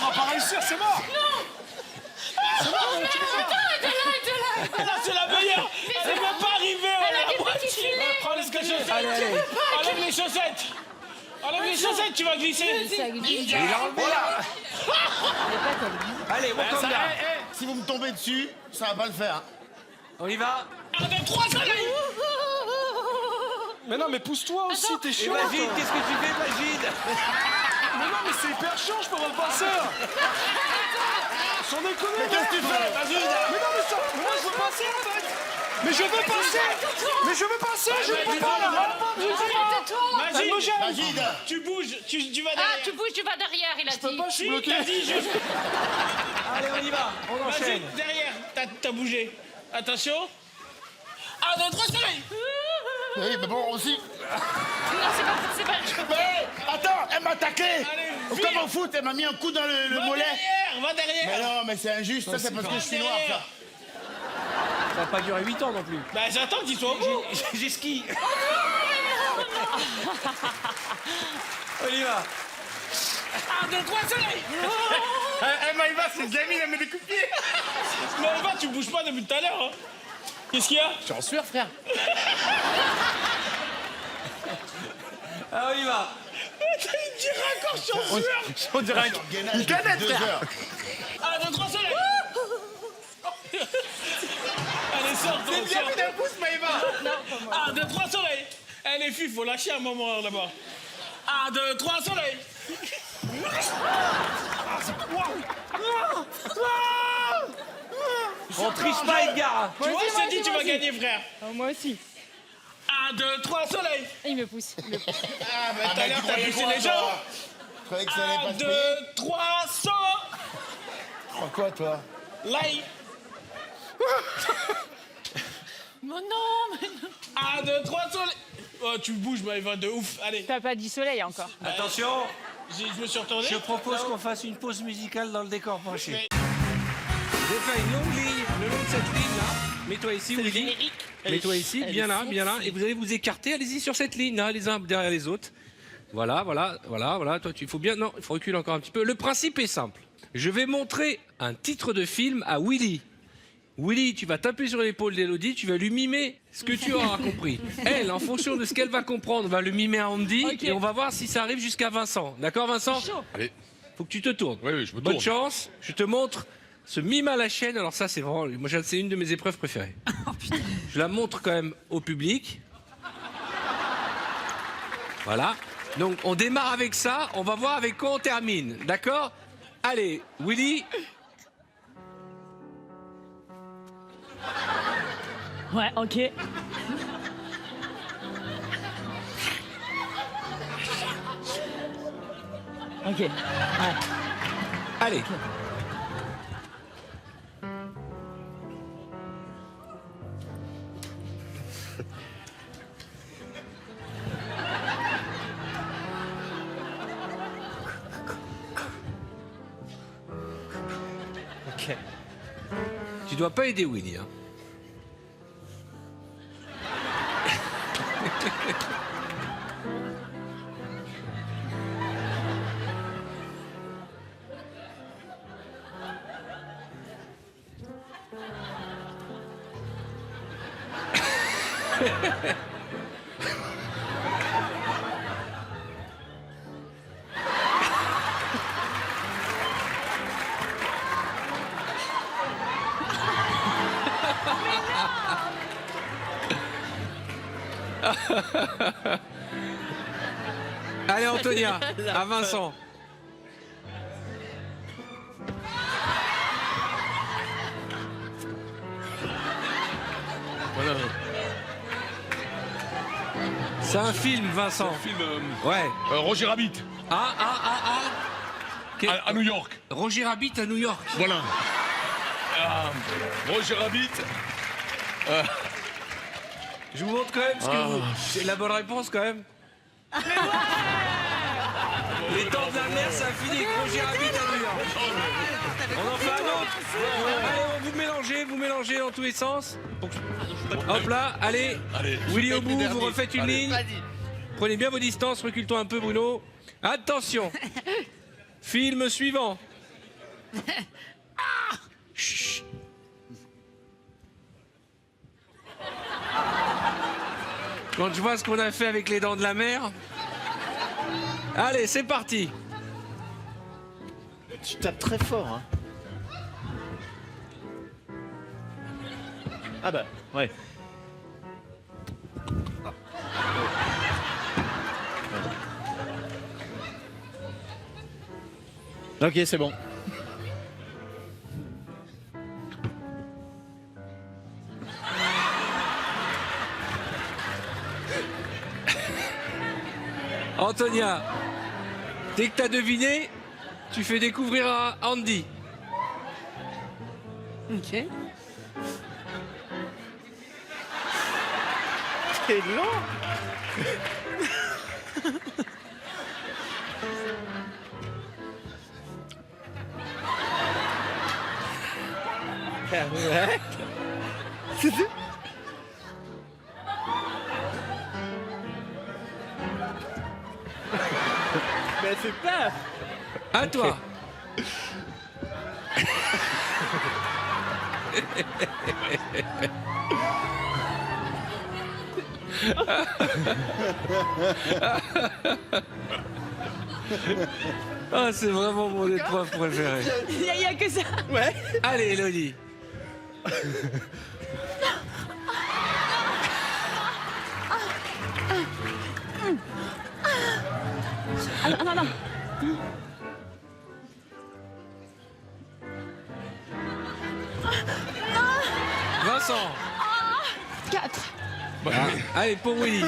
on va pas réussir, c'est mort. Là, c'est la meilleure. Elle ne peut pas arriver. Elle a des petits filets. Prends les chaussettes. Allez, allez. Enlève les chaussettes. Enlève les chaussettes, tu vas glisser. Il a enlevé là. Allez, on tombe là. Si vous me tombez dessus, ça va pas le faire. On y va. 1, 2, 3, soleil. Mais non, mais pousse-toi aussi, t'es Et chiant. Magid, qu'est-ce que tu fais, Magid? Mais non, mais c'est hyper chiant, je peux pas passer. Sans déconner. Mais qu'est-ce que tu fais? Vas-y, Mais non, mais ça, moi je veux passer en fait. Mais je veux passer, je peux pas là. Magid, tu bouges, tu vas derrière. Ah, tu bouges, tu vas derrière, il a dit. Je peux pas, je suis bloqué. T'as dit juste. Allez, on y va. On enchaîne. Magid, derrière, t'as bougé. Attention. 1, 2, 3, soleil. Oui, mais bon, aussi. Non, c'est pas. Mais attends, elle m'a attaqué. Allez, Comme au foot, elle m'a mis un coup dans le mollet. Va derrière. Mais non, mais c'est injuste, ça c'est parce que je suis noir, ça. Ça va pas durer 8 ans non plus. Bah j'attends qu'il soit au bout. J'ai ski. On y va. 1, 2, 3, soleil. Maïva, c'est Jamie, elle met des coups de pied. Maïva, tu bouges pas depuis tout à l'heure. Hein. Qu'est-ce qu'il y a? Je suis en sueur, frère. Ah, on y va. Il dirait encore, je suis en sueur. On dirait une canette, frère. 1, 2, 3, soleil. Allez, sors, C'est bien mis d'un pouce, Maïva. 1, 2, 3, soleil. Eh, les filles, faut lâcher un moment là-bas. 1, 2, 3, soleil. On triche pas, Edgar. Tu vois, je t'ai dit, tu vas gagner, frère. Moi aussi. 1, 2, 3, soleil. Il me pousse. Ah, bah tout à l'heure, t'as poussé les gens. Tu croyais que ça allait pas 1, se 2, payer 3, saut. Tu crois quoi, toi? L'ail. Mais non, mais non. 1, 2, 3, soleil. Oh, tu bouges, Maïva, de ouf. Allez. T'as pas dit soleil encore. Attention, Je me suis retourné. je propose qu'on fasse une pause musicale dans le décor penché. Je vais faire une longue ligne, le long de cette ligne-là. Mets-toi ici, Willy. Mets-toi ici, bien là, bien là. Et vous allez vous écarter, allez-y sur cette ligne-là, les uns derrière les autres. Voilà. Toi, il faut bien... Non, il faut reculer encore un petit peu. Le principe est simple. Je vais montrer un titre de film à Willy. Willy, tu vas taper sur l'épaule d'Élodie, tu vas lui mimer ce que tu auras compris. Elle, en fonction de ce qu'elle va comprendre, va le mimer à Andy et on va voir si ça arrive jusqu'à Vincent. D'accord, Vincent? Allez. Faut que tu te tournes. Oui, je me Bonne tourne. chance. Je te montre ce mime à la chaîne. Alors ça, c'est vraiment... Moi, c'est une de mes épreuves préférées. Je la montre quand même au public. Voilà. Donc, on démarre avec ça. On va voir avec quoi on termine. D'accord? Allez, Willy... Ouais, ok. Ok. Ouais. Allez. Ok. Tu dois pas aider Willy, hein. Allez, Antonia, à Vincent. Voilà. C'est un film, Vincent. Un film. Ouais. Roger Rabbit. À New York. Roger Rabbit à New York. Voilà. Roger Rabbit. Je vous montre quand même ce que vous... C'est la bonne réponse quand même. Les dents de la mer, ça a fini avec Roger Rabbit à New York. On en fait un autre. Allez, vous mélangez dans tous les sens. Hop là, allez. Willy au bout, vous refaites une ligne. Prenez bien vos distances, recule-toi un peu Bruno. Attention. Film suivant. Chut. Quand je vois ce qu'on a fait avec les dents de la mer. Allez, c'est parti. Tu tapes très fort, hein. Ah bah, ouais. Ok, c'est bon. Antonia, dès que t'as deviné, tu fais découvrir à Andy. Ok. C'est long. Ouais. Mais c'est peur. À toi. Ah, c'est vraiment mon épreuve préférée. Il y a que ça. Ouais. Allez, Elodie. Ah, non, non. Vincent. 4. Allez, pour Willy.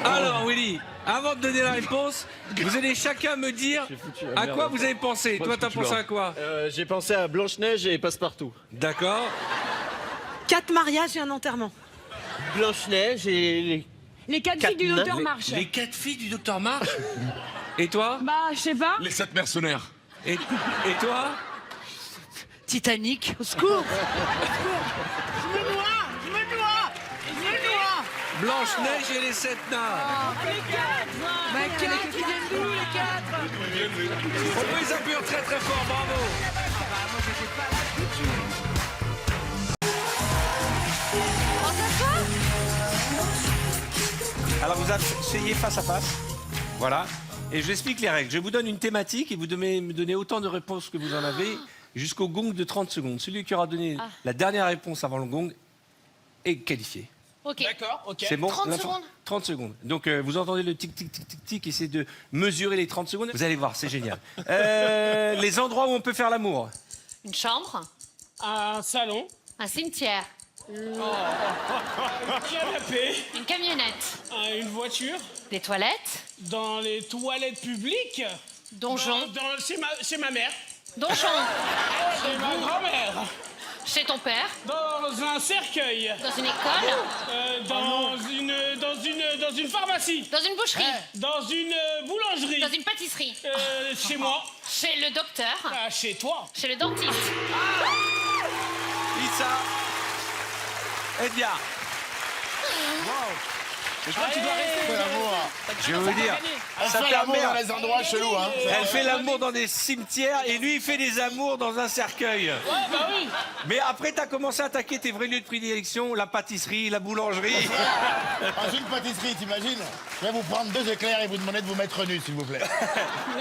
Alors, Willy, avant de donner la réponse, vous allez chacun me dire à quoi vous avez pensé. Toi, t'as pensé à quoi? J'ai pensé à Blanche-Neige et Passepartout. D'accord. 4 mariages et un enterrement. Blanche-Neige et Les 4 filles du docteur March. Les 4 filles du docteur March. Et toi? Bah, je sais pas. Les 7 mercenaires. Et toi? Titanic. Au secours. Je me noie. Blanche-Neige et les 7 nains. Les 4. Bah, qui viennent d'où, les 4? On peut les appuyer très très fort, bravo. Alors vous asseyez face à face. Voilà. Et je vous explique les règles. Je vous donne une thématique et vous devez me donner autant de réponses que vous en avez jusqu'au gong de 30 secondes. Celui qui aura donné la dernière réponse avant le gong est qualifié. Ok. D'accord, ok. C'est bon 30 secondes 30 secondes. Donc vous entendez le tic tic tic tic tic, essayez de mesurer les 30 secondes. Vous allez voir, c'est génial. Les endroits où on peut faire l'amour. Une chambre. Un salon. Un cimetière. Un canapé. Une camionnette. Une voiture. Des toilettes. Dans les toilettes publiques. Donjon. Chez ma mère. Donjon. Chez ma grand-mère. Chez ton père. Dans un cercueil. Dans une école. Dans une pharmacie. Dans une boucherie. Dans une boulangerie. Dans une pâtisserie. Chez moi. Chez le docteur. Chez toi. Chez le dentiste. Issa. Edgar. Je crois que tu dois rester. Je vais vous dire, ça fait l'amour permet. dans les endroits chelous, hein. Elle fait l'amour dans des cimetières et lui il fait des amours dans un cercueil. Ouais, bah oui. Mais après t'as commencé à attaquer tes vrais lieux de prédilection, la pâtisserie, la boulangerie. Dans une pâtisserie, t'imagines? Je vais vous prendre 2 éclairs et vous demander de vous mettre nus, s'il vous plaît.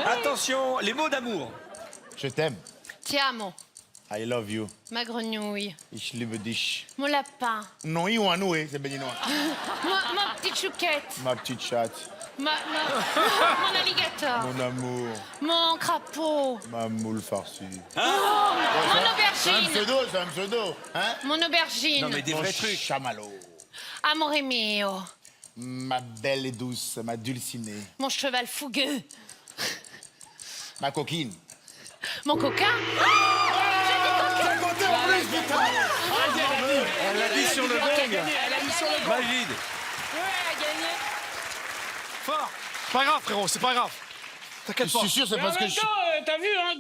Attention, les mots d'amour. Je t'aime. Ti amo. I love you. Ma grenouille. Ich liebe dich. Mon lapin. Non, ou anoué, c'est béninois. Ma petite chouquette. Ma petite chatte. Mon alligator. Mon amour. Mon crapaud. Ma moule farcie. Mon C'est un aubergine. pseudo, c'est un pseudo. Hein? Mon aubergine. Non mais des Mon vrais trucs. chamallow. Amore mio. Ma belle et douce, ma dulcinée. Mon cheval fougueux. Ma coquine. Mon coquin. Elle l'a dit sur le gong. Elle a mis sur le gong. Magide. Ouais, elle a gagné. Fort. C'est pas grave, frérot, c'est pas grave. T'inquiète Je pas. suis sûr, c'est Mais parce en que même je temps, t'as vu, hein,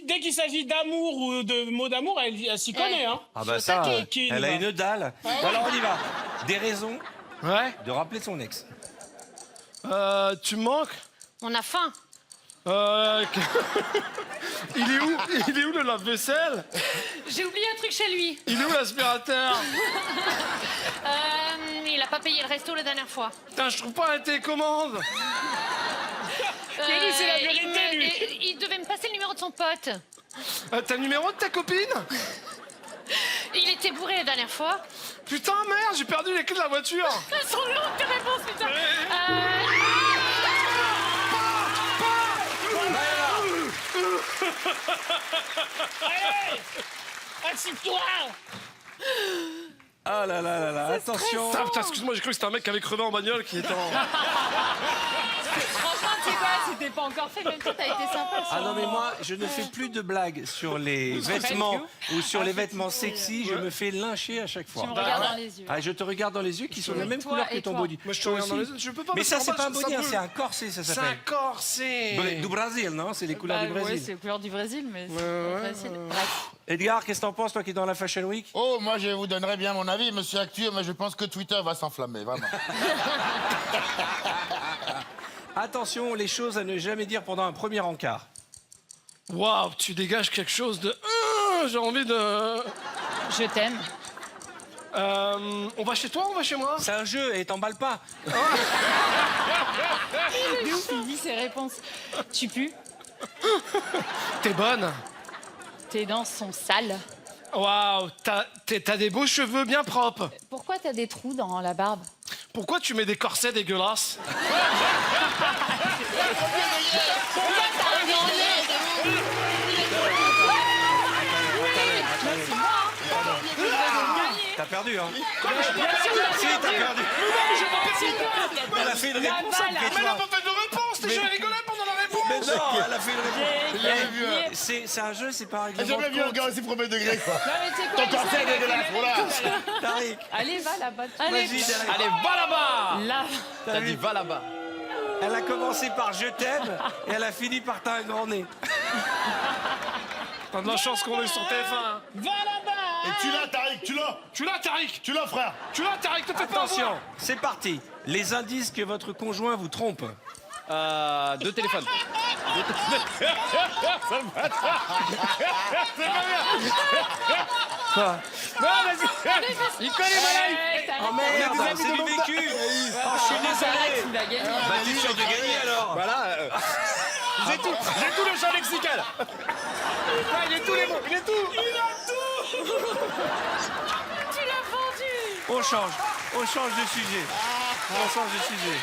dès qu'il s'agit d'amour ou de mots d'amour, elle s'y connaît, hein. Ah bah ça, Qui elle a va. une dalle. Bon, alors on y va. Des raisons de rappeler son ex. Tu me manques? On a faim. Il est où le lave-vaisselle? J'ai oublié un truc chez lui. Il est où l'aspirateur? Il a pas payé le resto la dernière fois. Putain, je trouve pas la télécommande. Mais lui, c'est la vérité, lui. Il devait me passer le numéro de son pote. T'as le numéro de ta copine? Il était bourré la dernière fois. Putain, merde, j'ai perdu les clés de la voiture. Elles sont longues tes réponses, putain. Allez, assis-toi. Ah là là là là, attention. Putain, excuse-moi, j'ai cru que c'était un mec qui avait crevé en bagnole qui était en... Franchement, tu sais quoi, c'était pas encore fait, même toi, t'as été sympa. Ah non mais moi je ne fais plus de blagues sur les vêtements ou sur les vêtements sexy, je me fais lyncher à chaque fois. Tu me regardes dans les yeux. Ah, je te regarde dans les yeux qui sont de la même Toi couleur que et ton toi. body. Moi, je te regarde dans les yeux, je peux pas. Mais parce ça qu'en c'est bas, pas un body, hein, peut- c'est un corset ça C'est un s'appelle. corset. Du Brésil, non? C'est les couleurs du Ouais, Brésil. c'est les couleurs du Brésil, mais c'est pas facile. Bref. Edgar, qu'est-ce que t'en penses toi qui es dans la Fashion Week? Oh, moi, je vous donnerai bien mon avis, monsieur Actu, mais je pense que Twitter va s'enflammer, vraiment. Attention, les choses à ne jamais dire pendant un premier encart. Waouh, tu dégages quelque chose de... j'ai envie de... Je t'aime. On va chez toi ou on va chez moi? C'est un jeu et t'emballes pas. Il est ouf, il dit ses réponses. Tu pues, T'es bonne. tes dents sont sales. Waouh, t'as des beaux cheveux bien propres. Pourquoi t'as des trous dans la barbe? Pourquoi tu mets des corsets dégueulasses? T'as perdu, hein? Si, t'as perdu. Elle a fait une réponse Mais elle a après toi. pas fait de réponse, t'es juste rigolé pendant la réponse. Mais non, elle a fait une réponse. J'ai jamais vu un... C'est un jeu, c'est pas un J'ai règlement jamais de vu un compte. gars aussi premier degré, quoi. Non, mais tu sais quoi, Ton corset est dégueulasse, voilà. Tariq, Allez, va là-bas. vas-y, derrière. Allez, va là-bas. Là. T'as dit va là-bas. Elle a commencé par je t'aime et elle a fini par t'as un grand nez. T'as de la chance qu'on est sur TF1. Va là-bas. Et tu l'as, Tariq, tu l'as. Tu l'as, Tariq. Tu l'as, frère. Tu l'as, Tariq, te fais pas Attention, avoir. c'est parti. Les indices que votre conjoint vous trompe. Deux téléphones. Quoi? Non, vas-y. Il connaît ma life. Oh merde, c'est du vécu. Oh, je suis désolé. Tu vas gagner. Bah, tu es sûr de gagner alors. Voilà. J'ai tout le champ lexical. Ah, il est tous les mots. Il est tout. Tu l'as vendu. On change de sujet. On change de sujet.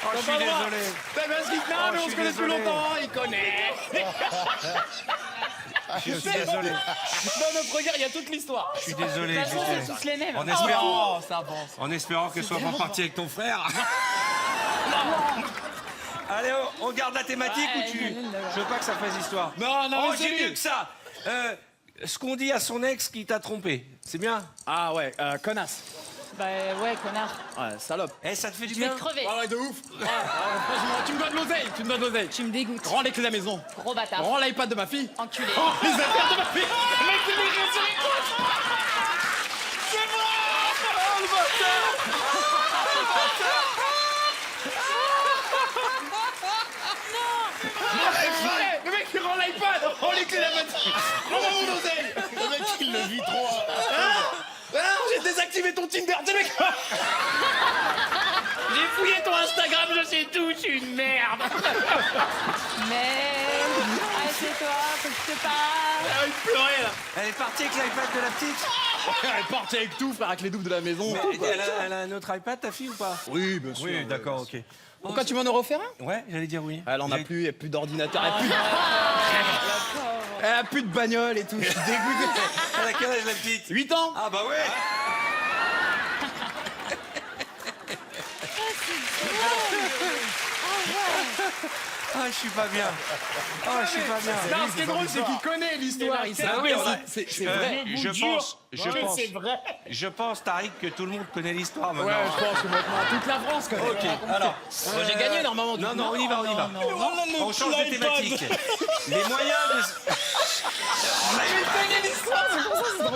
Oh, je suis désolé. Parce qu'il Oh, mais je on suis se connaît depuis désolé. longtemps, il connaît. Je suis désolé. Dans notre regard, il y a toute l'histoire. Je suis désolé. De toute façon, Julien. c'est tous les mêmes. En espérant, ça avance. en espérant que ce soit pas parti avec ton frère. Allez, on garde la thématique ou tu... Je veux pas que ça fasse histoire. Non, Oh, mais c'est j'ai mieux. mieux que ça. Ce qu'on dit à son ex qui t'a trompé, c'est bien? Ah ouais, connasse. Bah ouais, connard. Ouais, salope. Eh, ça te fait du Je vais bien? te crever. Ah ouais, de ouf. Franchement, tu me dois de l'oseille, tu me dois de l'oseille. Tu me dégoûtes. Rends les clés de la maison. Gros bâtard. Rends l'iPad de ma fille. Enculé. Rends les affaires de ma fille. Mec, c'est les gars, c'est les couches. C'est moi. Oh, le bâtard. Non. Le mec, il rend l'iPad. Rends les clés de la maison. Rends mon oseille. Le mec, il le vit trop. J'ai désactivé ton Tinder, c'est mec. J'ai fouillé ton Instagram, je sais tout, je suis une merde. Mais. Assieds-toi, faut que je te parle. Elle a envie de pleurer là. Elle est partie avec l'iPad de la petite? Elle est partie avec tout, frère, avec les doubles de la maison. Mais elle a un autre iPad, ta fille, ou pas? Oui, bien sûr. Oui, d'accord, ok. Pourquoi tu m'en as refait un? Ouais, j'allais dire oui. Elle en a plus, il n'y a plus d'ordinateur, elle a plus de bagnole et tout, je suis dégoûté. Elle a quel âge, la petite? 8 ans. Ah bah ouais. Ah, je suis pas bien. Ah, je suis pas bien. Non, ce qui est drôle, c'est qu'il connaît l'histoire, il sait. Bah oui, C'est vrai. Je pense, Tariq, que tout le monde connaît l'histoire maintenant. Ouais, je pense que maintenant toute la France connaît. Ok, alors. J'ai gagné normalement. Non, non, on y va, on y va. On change de thématique. Les moyens de.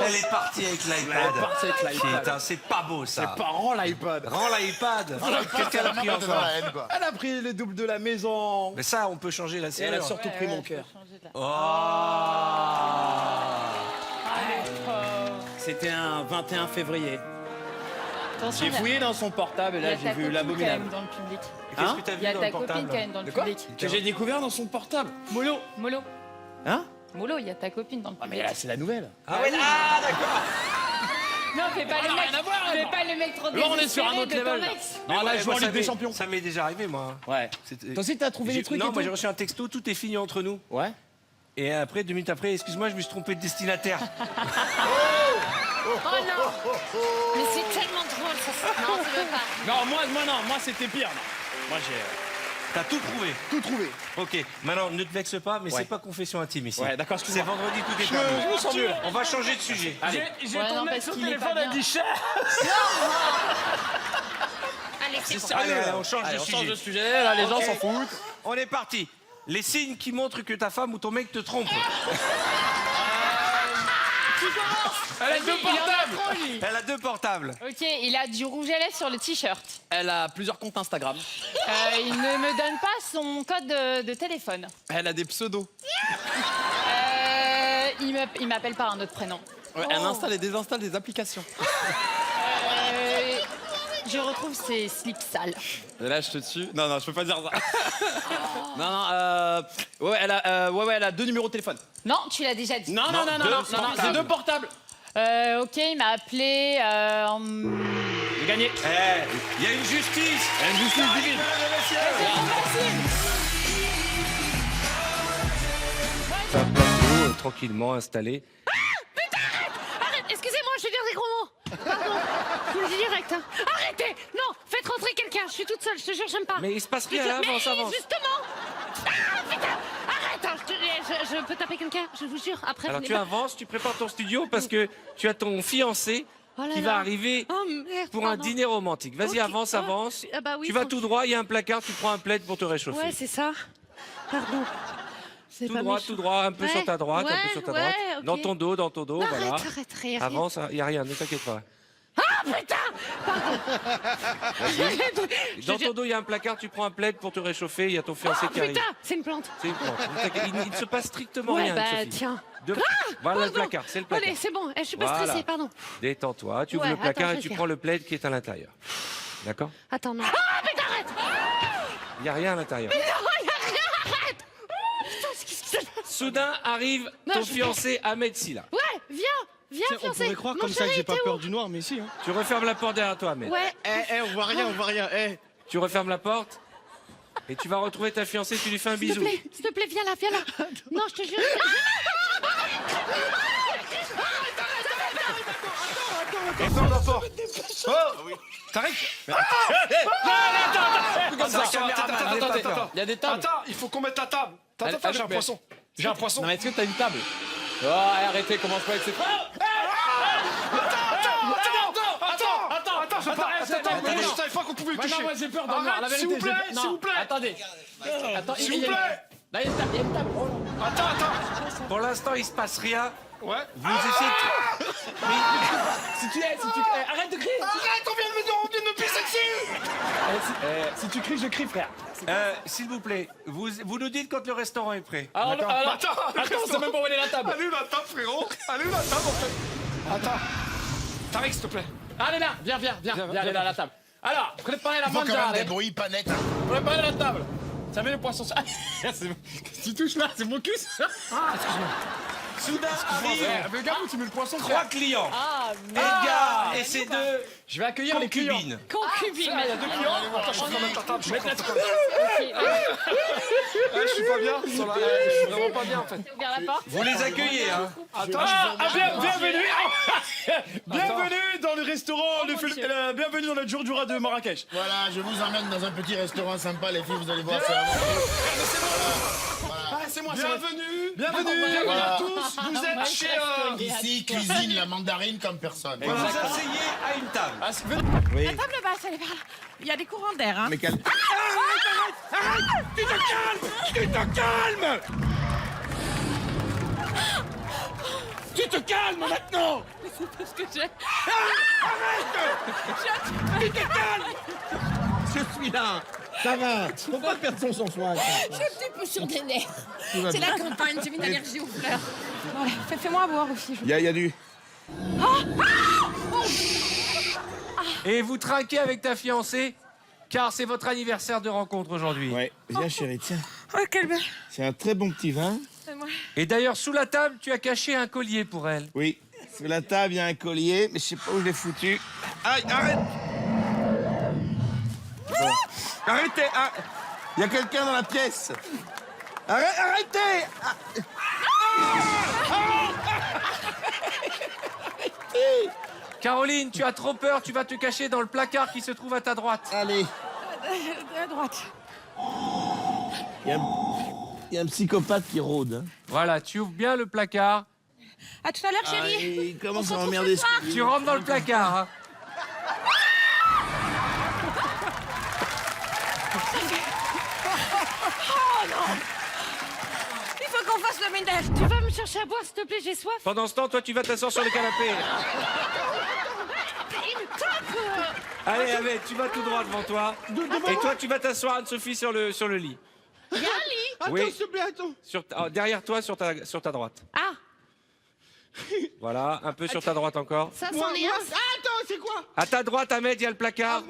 Elle est partie avec l'iPad. Elle est partie avec l'iPad. Putain, c'est pas beau ça. C'est pas rend l'iPad. Rends l'iPad. Quelqu'un l'a pris encore. Elle a pris les doubles de la maison. Mais ça, on peut changer la Et serrure. elle a surtout pris mon cœur. Oh. C'était un 21 février. Attention, J'ai fouillé dans son portable et il y a là ta j'ai vu copine l'abominable. quand même dans le public. Qu'est-ce que t'as Il y a vu dans ta le copine portable? quand même dans le De quoi? public. Que j'ai découvert dans son portable. Molo. Molo. Hein? Molo, il y a ta copine dans le Ah mais public. là c'est la nouvelle. Ah ouais, ah d'accord. Non, fais pas le mec. Fais pas le mec trop Là on est sur un désespéré autre de ton level. ex. Non là je joue en ça Ligue des m'est- Champions. Ça m'est déjà arrivé, moi. Ouais. Toi aussi t'as trouvé des trucs Non, et moi j'ai tout? reçu un texto, tout est fini entre nous. Ouais. Et après, 2 minutes après, excuse-moi, je me suis trompé de destinataire. Oh non. Mais c'est tellement drôle, ça. Non, tu veux pas. Non, moi c'était pire. Non. Moi j'ai. T'as tout trouvé. Tout trouvé. Ok, maintenant ne te vexe pas, mais Ouais. c'est pas confession intime ici. Ouais, d'accord, C'est excuse-moi. vendredi, tout est Je permis. me sens mieux. On va changer de sujet. Allez. J'ai Ouais, ton non, mec parce sur le qu'il est téléphone, pas elle dit cher. Allez, c'est bon. Sérieux. Allez, on change Allez, de on sujet. change de sujet, là les gens Ok. s'en foutent. On est parti. Les signes qui montrent que ta femme ou ton mec te trompe. Tu commences. Elle a Vas-y, deux il en a portables. trop, lui. Elle a 2 portables. Ok, il a du rouge à lèvres sur le t-shirt. Elle a plusieurs comptes Instagram. Il ne me donne pas son code de téléphone. Elle a des pseudos. Il m'appelle par un autre prénom. Ouais, elle installe et désinstalle des applications. Je retrouve ses slips sales. Et là, je te tue. Non, je peux pas dire ça. Ouais, elle a 2 numéros de téléphone. Non, tu l'as déjà dit. Non, c'est 2 portables. Ok, il m'a appelé. J'ai gagné. Il y a une justice. Une justice divine. Tranquillement installé. Arrête, excusez-moi, je vais dire des gros mots. Pardon, je vous le dis direct. Hein. Arrêtez. Non, faites rentrer quelqu'un. Je suis toute seule, je te jure, j'aime pas. Mais il se passe rien là, avance, Mais avance. justement. Ah, putain. Arrête. Hein, je peux taper quelqu'un, je vous jure. Après, Alors venez tu pas. avances, tu prépares ton studio parce que tu as ton fiancé Oh là qui là. va arriver Oh, merde, pour un pardon. dîner romantique. Vas-y, Ok. avance, Oh, avance. ah bah oui, Tu vas faut tout que- droit, il y a un placard, tu prends un plaid pour te réchauffer. Ouais, c'est ça. Pardon. C'est Tout pas droit, méchant. tout droit, un peu sur ta droite, un peu sur ta droite. ok. Dans ton dos, Arrête, voilà. arrête, rien. Avance, il n'y a rien, ne t'inquiète pas. Ah, putain. Dans ton dos, il y a un placard, tu prends un plaid pour te réchauffer, il y a ton fiancé Ah, qui arrive. putain, c'est une plante. C'est une plante. Ne t'inquiète, il ne se passe strictement Ouais, rien, bah, Sophie. tiens. Voilà le pardon. placard, c'est le placard. Allez, c'est bon, je suis pas Voilà. stressée, pardon. Détends-toi, tu ouvres Ouais, le placard attends, je et vais tu faire. prends le plaid qui est à l'intérieur. D'accord? Attends, non. Ah, putain, arrête. Il n'y a rien à l'intérieur. Mais non, il y a rien, arrête. Putain, qu'est-ce qui se passe? Soudain arrive Non, ton je- fiancé Ahmed Silla. Ouais, viens, On fiancé. pourrait croire Mon comme ça que chéri, j'ai pas t'es peur où? du noir, mais si. Hein. Tu refermes la porte derrière toi, Ahmed. Ouais. On voit rien, on voit rien. Tu refermes la porte et tu vas retrouver ta fiancée, tu lui fais un S'il te bisou. plaît, viens là. Non, je te jure. Attends la porte. Oh t'arrêtes. Il y a des tables. Attends, il faut qu'on mette la table. Attends, j'ai un poisson. J'ai un poisson. Non, mais est-ce que t'as une table? Oh, arrêtez, commence pas avec ces. Attends, je savais pas qu'on pouvait le toucher. Moi j'ai peur d'en voir, la Arrête, vérité. s'il vous plaît. Attendez. Attends, S'il vous plaît. Là, il y a une table. Attends. Pour l'instant, il se passe rien. Ouais. Vous essayez de... Arrête de crier. Arrête, on vient de me pisser dessus. Si tu cries, je crie, frère. S'il vous plaît, vous nous dites quand le restaurant est prêt. Alors, Attends, on sait même pas où elle est la table. Allez la table, frérot. Allez la table, en fait. Attends. Tariq, s'il te plaît. Allez là, viens, allez là, à la table. Alors, préparez la Il faut quand même mangiare. des bruits pas nets. hein. Préparez la table. Ça met le poisson sur... Qu'est-ce que tu touches là? C'est mon cul, ça. Soudain arrive Mais regarde où tu mets le poisson. 3 clients. Ah, Edgar et ses 2 Je vais accueillir les clients. concubines. concubine. Il y a 2 clients. Attends, je suis dans ta table. Je suis dans ta table. Ok, Je suis pas bien. Je suis vraiment pas bien, en fait. ouvert la porte. Vous les accueillez, hein. Attends, Bienvenue. Bienvenue dans le restaurant. Bienvenue dans le Djurdjura de Marrakech. Voilà, je vous emmène dans un petit restaurant sympa, les filles, vous allez voir, c'est vraiment... c'est moi. Bienvenue à tous. Vous êtes chez... Ici, cuisine la mandarine comme personne. Vous vous asseyez à une table. La table basse, elle est par là. Il y a des courants d'air, hein. Mais quel... Tu te calmes maintenant. C'est parce que j'ai... Je suis là. Ça va. Faut pas perdre son sang-froid. Je suis un petit peu sur des nerfs. C'est la campagne, j'ai une allergie aux fleurs. Voilà, fais-moi boire aussi. Il y a du... Et vous trinquez avec ta fiancée, car c'est votre anniversaire de rencontre aujourd'hui. Ouais, viens chérie, tiens. Oh, quelle belle. C'est un très bon petit vin. Moi. Et d'ailleurs, sous la table, tu as caché un collier pour elle. Oui, sous la table, il y a un collier, mais je sais pas où je l'ai foutu. Aïe, arrête. Bon. Arrêtez. Il y a quelqu'un dans la pièce. Arrêtez. Caroline, tu as trop peur, tu vas te cacher dans le placard qui se trouve à ta droite. Allez. À droite. Il y a un psychopathe qui rôde. Hein. Voilà, tu ouvres bien le placard. À tout à l'heure, chérie. Il commence à emmerder ce qu'il dit. Tu rentres dans le placard. Hein. Oh non. Il faut qu'on fasse le ménage. Tu vas me chercher à boire, s'il te plaît, j'ai soif. Pendant ce temps, toi, tu vas t'asseoir sur le canapé. Il me tape. Allez, avec, tu vas tout droit devant toi. Et toi, tu vas t'asseoir, Anne-Sophie, sur le lit. Il y a un lit. Attends, Oui. s'il te plaît, attends. Derrière toi, sur ta droite. Ah, Voilà, un peu sur ta droite encore. ça, c'en est un. Attends, c'est quoi? À ta droite, Ahmed, il y a le placard.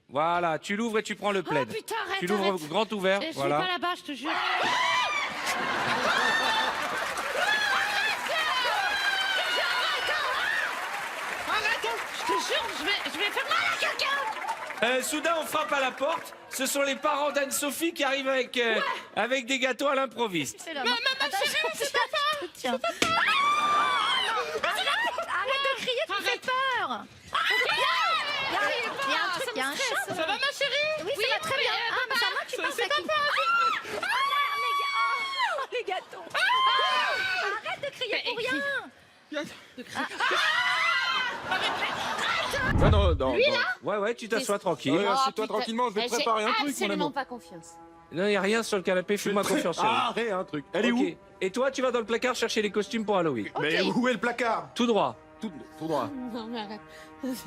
Voilà, tu l'ouvres et tu prends le plaid. Oh putain, arrête, tu l'ouvres arrête. grand ouvert, Je suis voilà. pas là-bas, je te jure. Je te jure, je vais faire mal à quelqu'un. Soudain, on frappe à la porte. Ce sont les parents d'Anne-Sophie qui arrivent avec des gâteaux à l'improviste. Maman chérie, c'est papa. Tiens. Arrête de crier, tu me fais peur. Il y a un chat. Ça va, ma chérie? Oui, ça va très bien. Ah, mais ça va, tu penses à qui? Oh, les gâteaux. Arrête de crier pour rien. Non. Lui, là? Ouais, tu t'assois tranquille. Oh, Assieds-toi putain. tranquillement, je vais te préparer un truc, mon absolument amour. pas confiance. Non, il n'y a rien sur le canapé, fais-moi confiance. chérie. Ah, rien, un truc. Elle est Ok. où? Et toi, tu vas dans le placard chercher les costumes pour Halloween. Mais où est le placard? Tout droit. Tout droit. Non, mais arrête.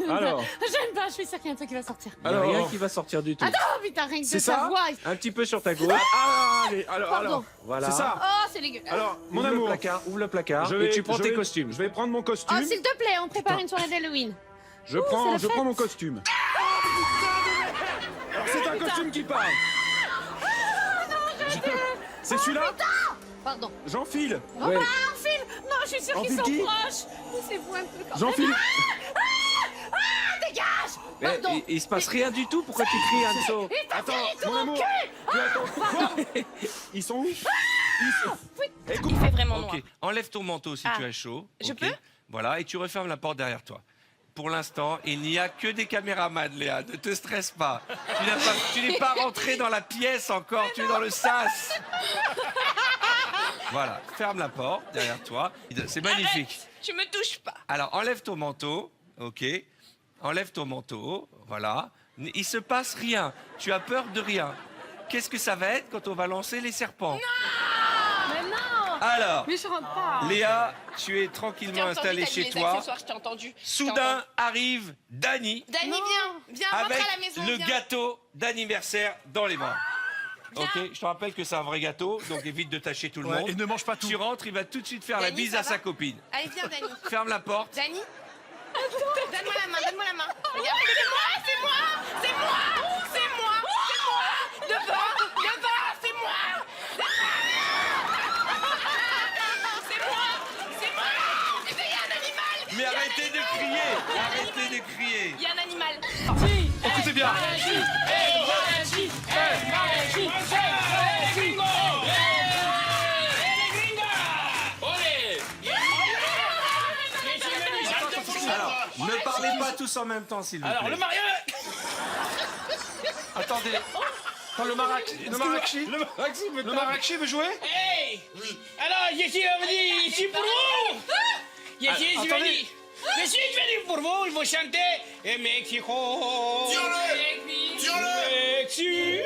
Alors? J'aime pas, je suis sûre qu'il y a un truc qui va sortir. Il n'y a rien qui va sortir du tout. Attends, putain, rien que C'est de ta ça voix. Un petit peu sur ta gauche. Allez, alors. Pardon. Voilà. C'est ça. Oh, c'est dégueulasse. Alors, mon Ouvre amour. ouvre le placard et tu prends tes costumes. Je vais prendre mon costume. Oh, s'il te plaît, on prépare une soirée d'Halloween. Je prends mon costume. Alors c'est un costume qui parle. C'est celui-là? Pardon. J'enfile. Oh, Ouais. bah, un film. Non, je suis sûre qu'ils Enfile sont qui? proches. Poussez-vous un peu quand même. J'enfile. Dégage. Mais Pardon. il se passe rien du tout. Pourquoi tu cries, Anso? Attends, mon amour. Ils sont où? Il fait vraiment noir. Ok, enlève ton manteau si Ah. tu as chaud. Je ok. peux? Voilà, et tu refermes la porte derrière toi. Pour l'instant, il n'y a que des caméramans, Léa. Ne te stresse pas. Tu n'es pas rentré dans la pièce encore. Tu es dans le sas. Voilà, ferme la porte derrière toi. C'est magnifique. Tu me touches pas. Alors, enlève ton manteau. Ok. Enlève ton manteau. Voilà. Il se passe rien. Tu as peur de rien. Qu'est-ce que ça va être quand on va lancer les serpents? Mais non. Alors, Mais je rentre pas. Léa, tu es tranquillement installée chez toi. Je t'ai entendu. Soudain arrive Dany Dany, viens rentre avec à la maison. le viens. gâteau d'anniversaire dans les bras. Ok, je te rappelle que c'est un vrai gâteau, donc évite de tâcher tout le monde. Et ne mange pas tout. Tu rentres, il va tout de suite faire la Dany, bise ça à va sa copine. Allez, viens, Dany. Ferme la porte. Dany. Donne-moi la main, donne-moi la main. Regarde, c'est moi. Devant, c'est moi. Il y a un animal. Mais arrêtez de crier. Arrêtez de crier. Il y a un animal. Écoutez bien. Alors, ne parlez pas tous en même temps, s'il vous plaît. Alors, le mariage. Attendez. Attends, le Marrakchi veut jouer? Hey. Alors, je suis venu ici pour vous. Je suis venu. attendez. Je suis venu pour vous. Il faut chanter. Et Mexico. Mexico.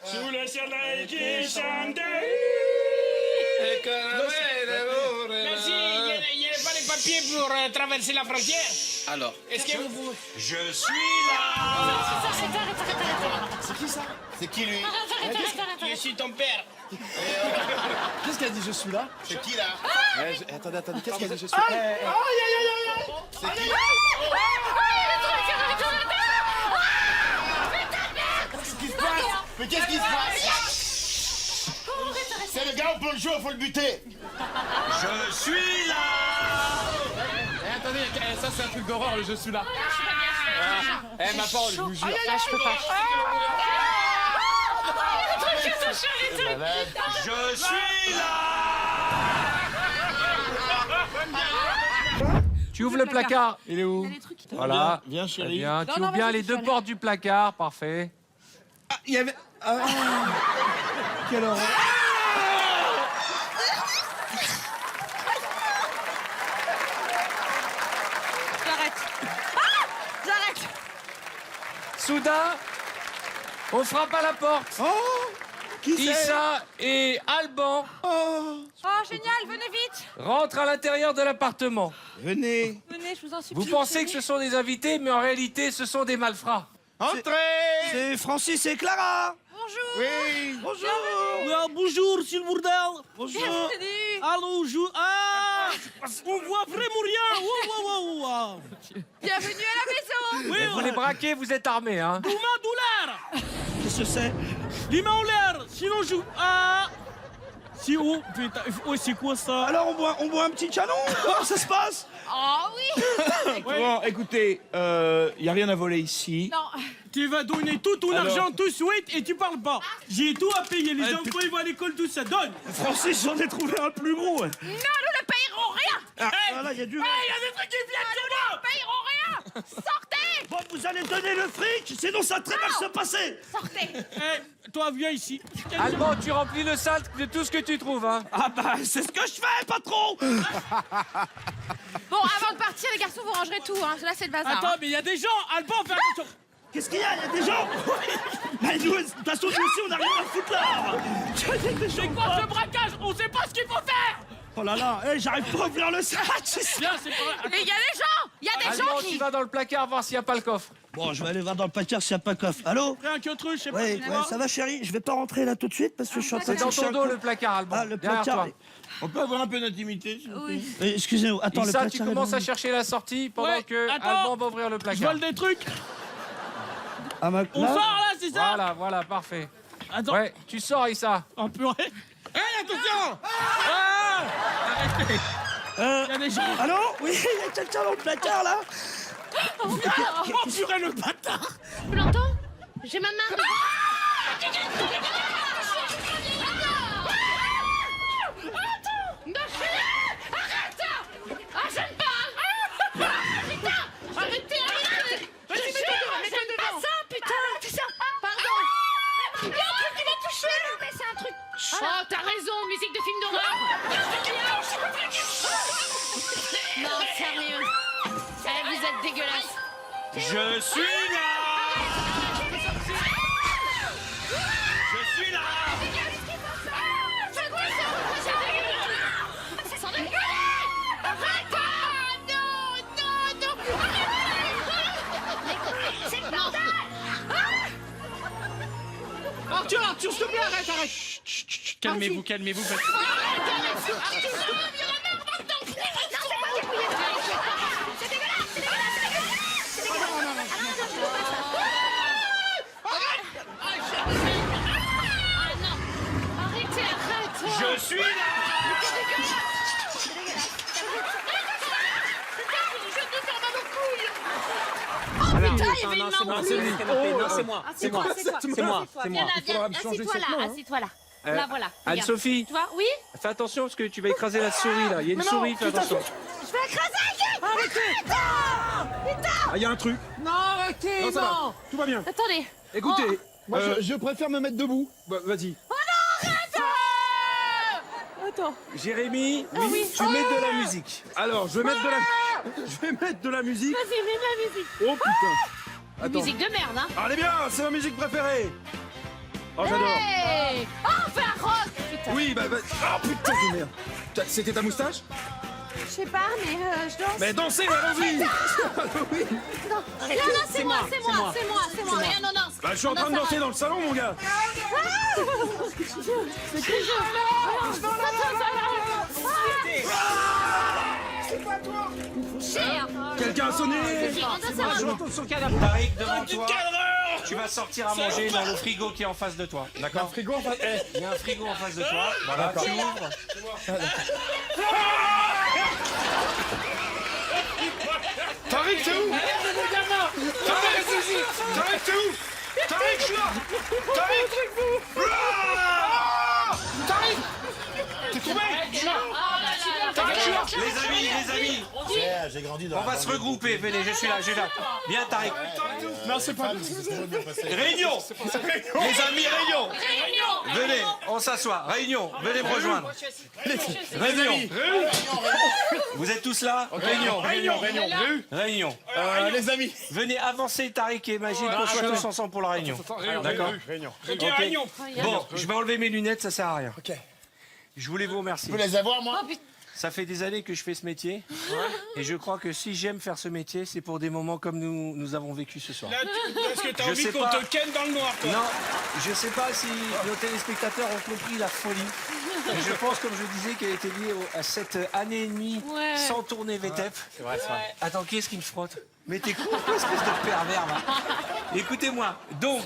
Sous le soleil qui chante. Merci. Il n'y a pas les papiers pour traverser la frontière. Alors, Est-ce que vous pouvez... je suis là. C'est qui ça? C'est qui lui? Je suis ton père. Qu'est-ce qu'elle dit? Je suis là. C'est qui là? Attendez, qu'est-ce qu'elle dit? Je suis là. C'est qui? Qu'est-ce qui se passe? Mais qu'est-ce qui se passe? C'est le gars au poncho, faut le buter. Je suis là. Attendez, ça c'est un truc d'horreur, le je suis là. Ma parole, je vous jure. Je peux pas. Je suis là. Tu ouvres le placard. Il est où? Voilà. Viens, chérie. Bien. Non, Tu non, ouvres bien vas-y, les je deux suis portes du placard. Parfait. Ah, il y avait... Ah. Quelle horreur. J'arrête. Ah, j'arrête. Soudain, on frappe à la porte. Qui c'est? Issa et Alban Oh, génial, venez vite. rentrent à l'intérieur de l'appartement. Venez. Venez, je vous en supplie. Vous pensez que chérie. ce sont des invités, mais en réalité, ce sont des malfrats. Entrez. C'est Francis et Clara. Bonjour. Oui. Ah, bonjour, s'il vous plaît. Bonjour. Bienvenue. Allô, ah, on voit vraiment rien. Wow. Bienvenue à la maison. Oui, Vous les braquez, vous êtes armés, hein. Deux mains douleur. Qu'est-ce que c'est? Les mains en l'air, sinon je... Ah. Si, oh, putain, oh, c'est quoi ça? Alors on boit un petit canon? Comment ça se passe? Oh oui. Bon, écoutez, y a rien à voler ici. Non. Tu vas donner tout ton Alors argent tout de suite et tu parles pas. J'ai tout à payer, les enfants ils vont à l'école, tout ça donne. Francis, j'en ai trouvé un plus gros. Non, nous ne payerons rien. Ah, voilà, y a du... Hey, y a des trucs qui viennent de Nous là. ne payerons rien. Sortez. Bon, vous allez donner le fric, sinon ça va très mal se passer. Sortez. Eh, toi, viens ici. Alban, tu remplis le sac de tout ce que tu trouves, hein. Ah bah, c'est ce que je fais, patron. Bon, avant de partir, les garçons, vous rangerez tout. Hein. Là, c'est le bazar. Attends, mais il y a des gens. Alban, fais attention. Qu'est-ce qu'il y a? Y a des gens? Mais nous, de toute façon, nous aussi, on a rien à foutre là. C'est quoi ce braquage? On sait pas ce qu'il faut faire. Oh là là, hey, j'arrive pas à ouvrir le sac. Viens, c'est pas là. Et il y a des gens. Il y a des gens Alban, qui... tu vas dans le placard voir s'il n'y a pas le coffre. Bon, je vais aller voir dans le placard s'il n'y a pas de coffre. Allô? Fais un queutru, je sais pas. Ouais, c'est ouais, quoi. ça va, chérie? Je vais pas rentrer là tout de suite parce que je suis en train C'est de dans chercher ton un dos, coffre. le placard, Alban. Ah, le Derrière placard. toi. On peut avoir un peu d'intimité, s'il vous plaît? Oui. Excusez-moi, attends, le Issa, placard. tu est commences bon. à chercher la sortie pendant Ouais, que attends. Alban va ouvrir le Je placard. vole des trucs. Ah, ma... On là sort là, c'est ça? Voilà, parfait. Attends. Ouais, tu sors, Issa. En purée. Hé, attention. Il y a des gens. Allô? Oui, il y a quelqu'un dans le placard là? Oh purée, le bâtard. Tu l'entends? J'ai ma main devant. Arrête! Ah, j'aime pas! Putain! Arrêtez! Vas-y, mets-toi devant! Ça, putain! C'est ça! Pardon! Il y a un truc qui m'a touché! Mais c'est un truc... Oh, t'as raison, musique de film d'horreur! Non, sérieux! Eh, vous êtes dégueulasse! Je suis là. Je suis là. C'est quoi ça? C'est sans déconner! Arrête! Non! Arrête! C'est le bordel! Arthur, s'il te plaît, arrête. Calmez-vous. Arrêtez, arrête! Je suis là. Putain, il y avait une main en plus. Non, c'est moi. C'est moi. C'est moi. Viens là, viens. Assis-toi là, assis-toi là. Là, voilà. Regarde. Anne-Sophie, Tu vois? Oui? fais attention parce que tu vas écraser la souris là. Il y a une souris, fais attention. Je vais écraser. Arrêtez. Ah, il y a un truc. Non, arrêtez. Non, ça va. Tout va bien. Attendez. Écoutez, Moi, je préfère me mettre debout. bah, vas-y. Attends. Jérémy, oui. tu mets de la musique. Alors, je vais mettre de la musique. Vas-y, mets la musique. Oh putain. Attends. Musique de merde, hein? Allez bien, c'est ma musique préférée. Oh, j'adore. Hey! Oh, fais un rock! Putain. Oui, bah, oh putain de merde. C'était ta moustache? Je sais pas, mais je danse. Mais dansez, allons-y. Oui. Non, c'est moi. Rien, non. Bah, je suis en train de danser dans le salon, mon gars. C'est que je... C'est quoi, toi? Cher! Quelqu'un a sonné. J'entends son canapé. Tariq, devant toi. Tu vas sortir à manger dans le frigo qui est en face de toi. D'accord? Un frigo en face. Il y a un frigo en face de toi. Voilà, tu ouvres. Tariq, c'est où? Tariq, c'est où? Tariq, je suis là. Tariq. Tariq. T'es tombé. Tariq, je suis là. Les amis, J'ai grandi dans on va se regrouper. Venez, je suis là. Viens, Tariq. Non, c'est pas. Réunion. Les amis, réunion. Venez, on s'assoit. Réunion, venez me rejoindre. Réunion. Vous êtes tous là? Réunion. Les amis. Venez avancer, Tariq et Magid, qu'on soit tous ensemble pour la réunion. D'accord? Ok, réunion. Bon, je vais enlever mes lunettes, ça sert à rien. Je voulais vous remercier. Je peux les avoir, moi? Ça fait des années que je fais ce métier. Et je crois que si j'aime faire ce métier, c'est pour des moments comme nous avons vécu ce soir. Là, est-ce que t'as Je envie sais qu'on pas. te ken dans le noir, toi? Non, je sais pas si nos téléspectateurs ont compris la folie. Mais je pense, comme je disais, qu'elle était liée à cette année et demie sans tourner VTEP. C'est vrai, c'est vrai. Attends, qui est-ce qui me frotte? Mais t'es con, espèce de pervers, va. Écoutez-moi, donc,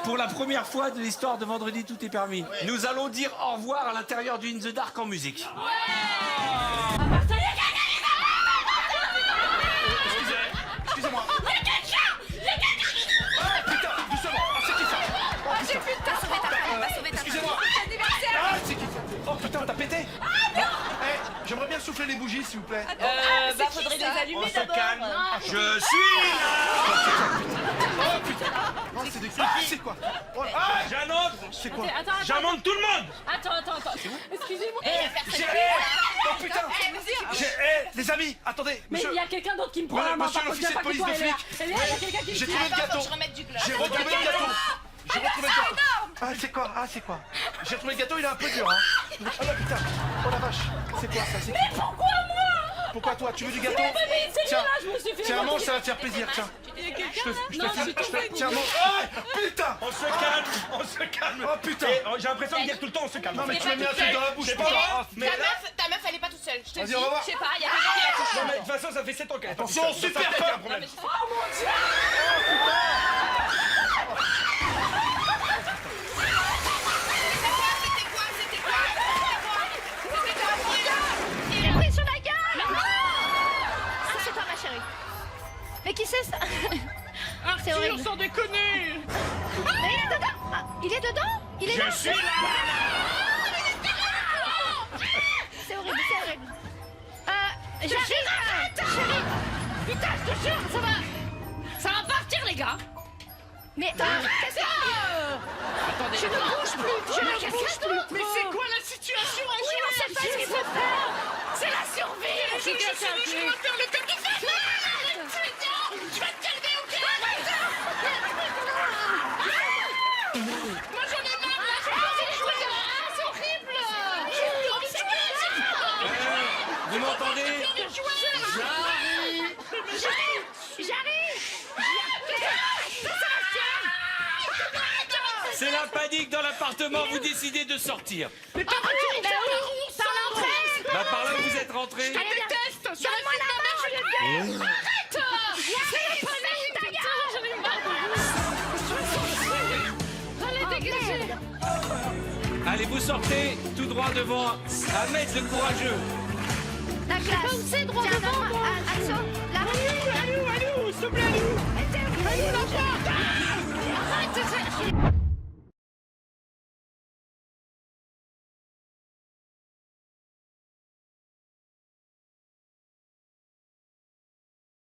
pour la première fois de l'histoire de Vendredi Tout est permis, nous allons dire au revoir à l'intérieur du In the Dark en musique. Excusez-moi. Excusez-moi. Ah, c'est qui ça? Oh putain, t'as pété? J'aimerais bien souffler les bougies, s'il vous plaît. Faudrait les allumer On se calme. Je suis là. Oh putain. Non, c'est des... Ah, c'est quoi? Ah, j'annonce. C'est quoi? J'amende tout le monde. Attends. Excusez-moi. Oh putain. Les amis, attendez. Mais il y a quelqu'un d'autre qui me prend la main. Monsieur l'officier de police de flic. Il y a quelqu'un qui J'ai trouvé le gâteau. J'ai retrouvé le gâteau. J'ai retrouvé le gâteau. Ah, c'est quoi? J'ai retrouvé le gâteau, il est un peu dur, hein. Ah là, putain. Oh la vache. C'est quoi ça? Mais pourquoi moi? Pourquoi toi? Tu veux du gâteau? C'est là, je me suis fait. Tiens, mange, ça va te faire plaisir, tiens. Tiens, mange. Ah, putain. On se calme. Oh putain. J'ai l'impression de dire tout le temps, on se calme. Non mais tu m'as mis un truc dans la bouche, putain. Ta meuf, elle est pas toute seule. Je te Vas-y, dis, on va voir. je sais pas, il y a quelqu'un qui la touche. Non mais de toute façon, ça fait 7 ans qu'elle est pas Attention, toute seule. super Ça, c'est un fort. problème. Oh mon Dieu. Il est pris sur la gueule. Ah, c'est toi, ma chérie. Mais qui c'est ça? C'est horrible. Arthur, sans déconner. Mais il est dedans. Ah, il est dedans. Il est là. Je suis là. C'est horrible, c'est horrible. J'arrive. Chérie. Putain, je te jure, ça va. Ça va partir, les gars. Mais qu'est-ce que Attendez. je ne bouge plus. Je ne bouge plus. Mais c'est quoi la situation à Oui, on sait pas ce qu'il faut faire. C'est la survie. Je vais faire le père de famille. Tu vas te calmer, ok? Moi j'en ai marre là, j'ai pas envie de jouer. C'est horrible. J'ai plus envie de jouer. Vous m'entendez? J'ai plus envie de jouer. J'arrive. C'est la panique dans l'appartement, vous décidez de sortir. Mais par l'entrée. Bah par là vous êtes rentrés. Je te déteste. Sur Donne-moi la main. Arrête. C'est la panique, J'en ai marre. Allez, dégagez. Allez, vous sortez tout droit devant Ahmed le courageux. La classe. C'est droit devant.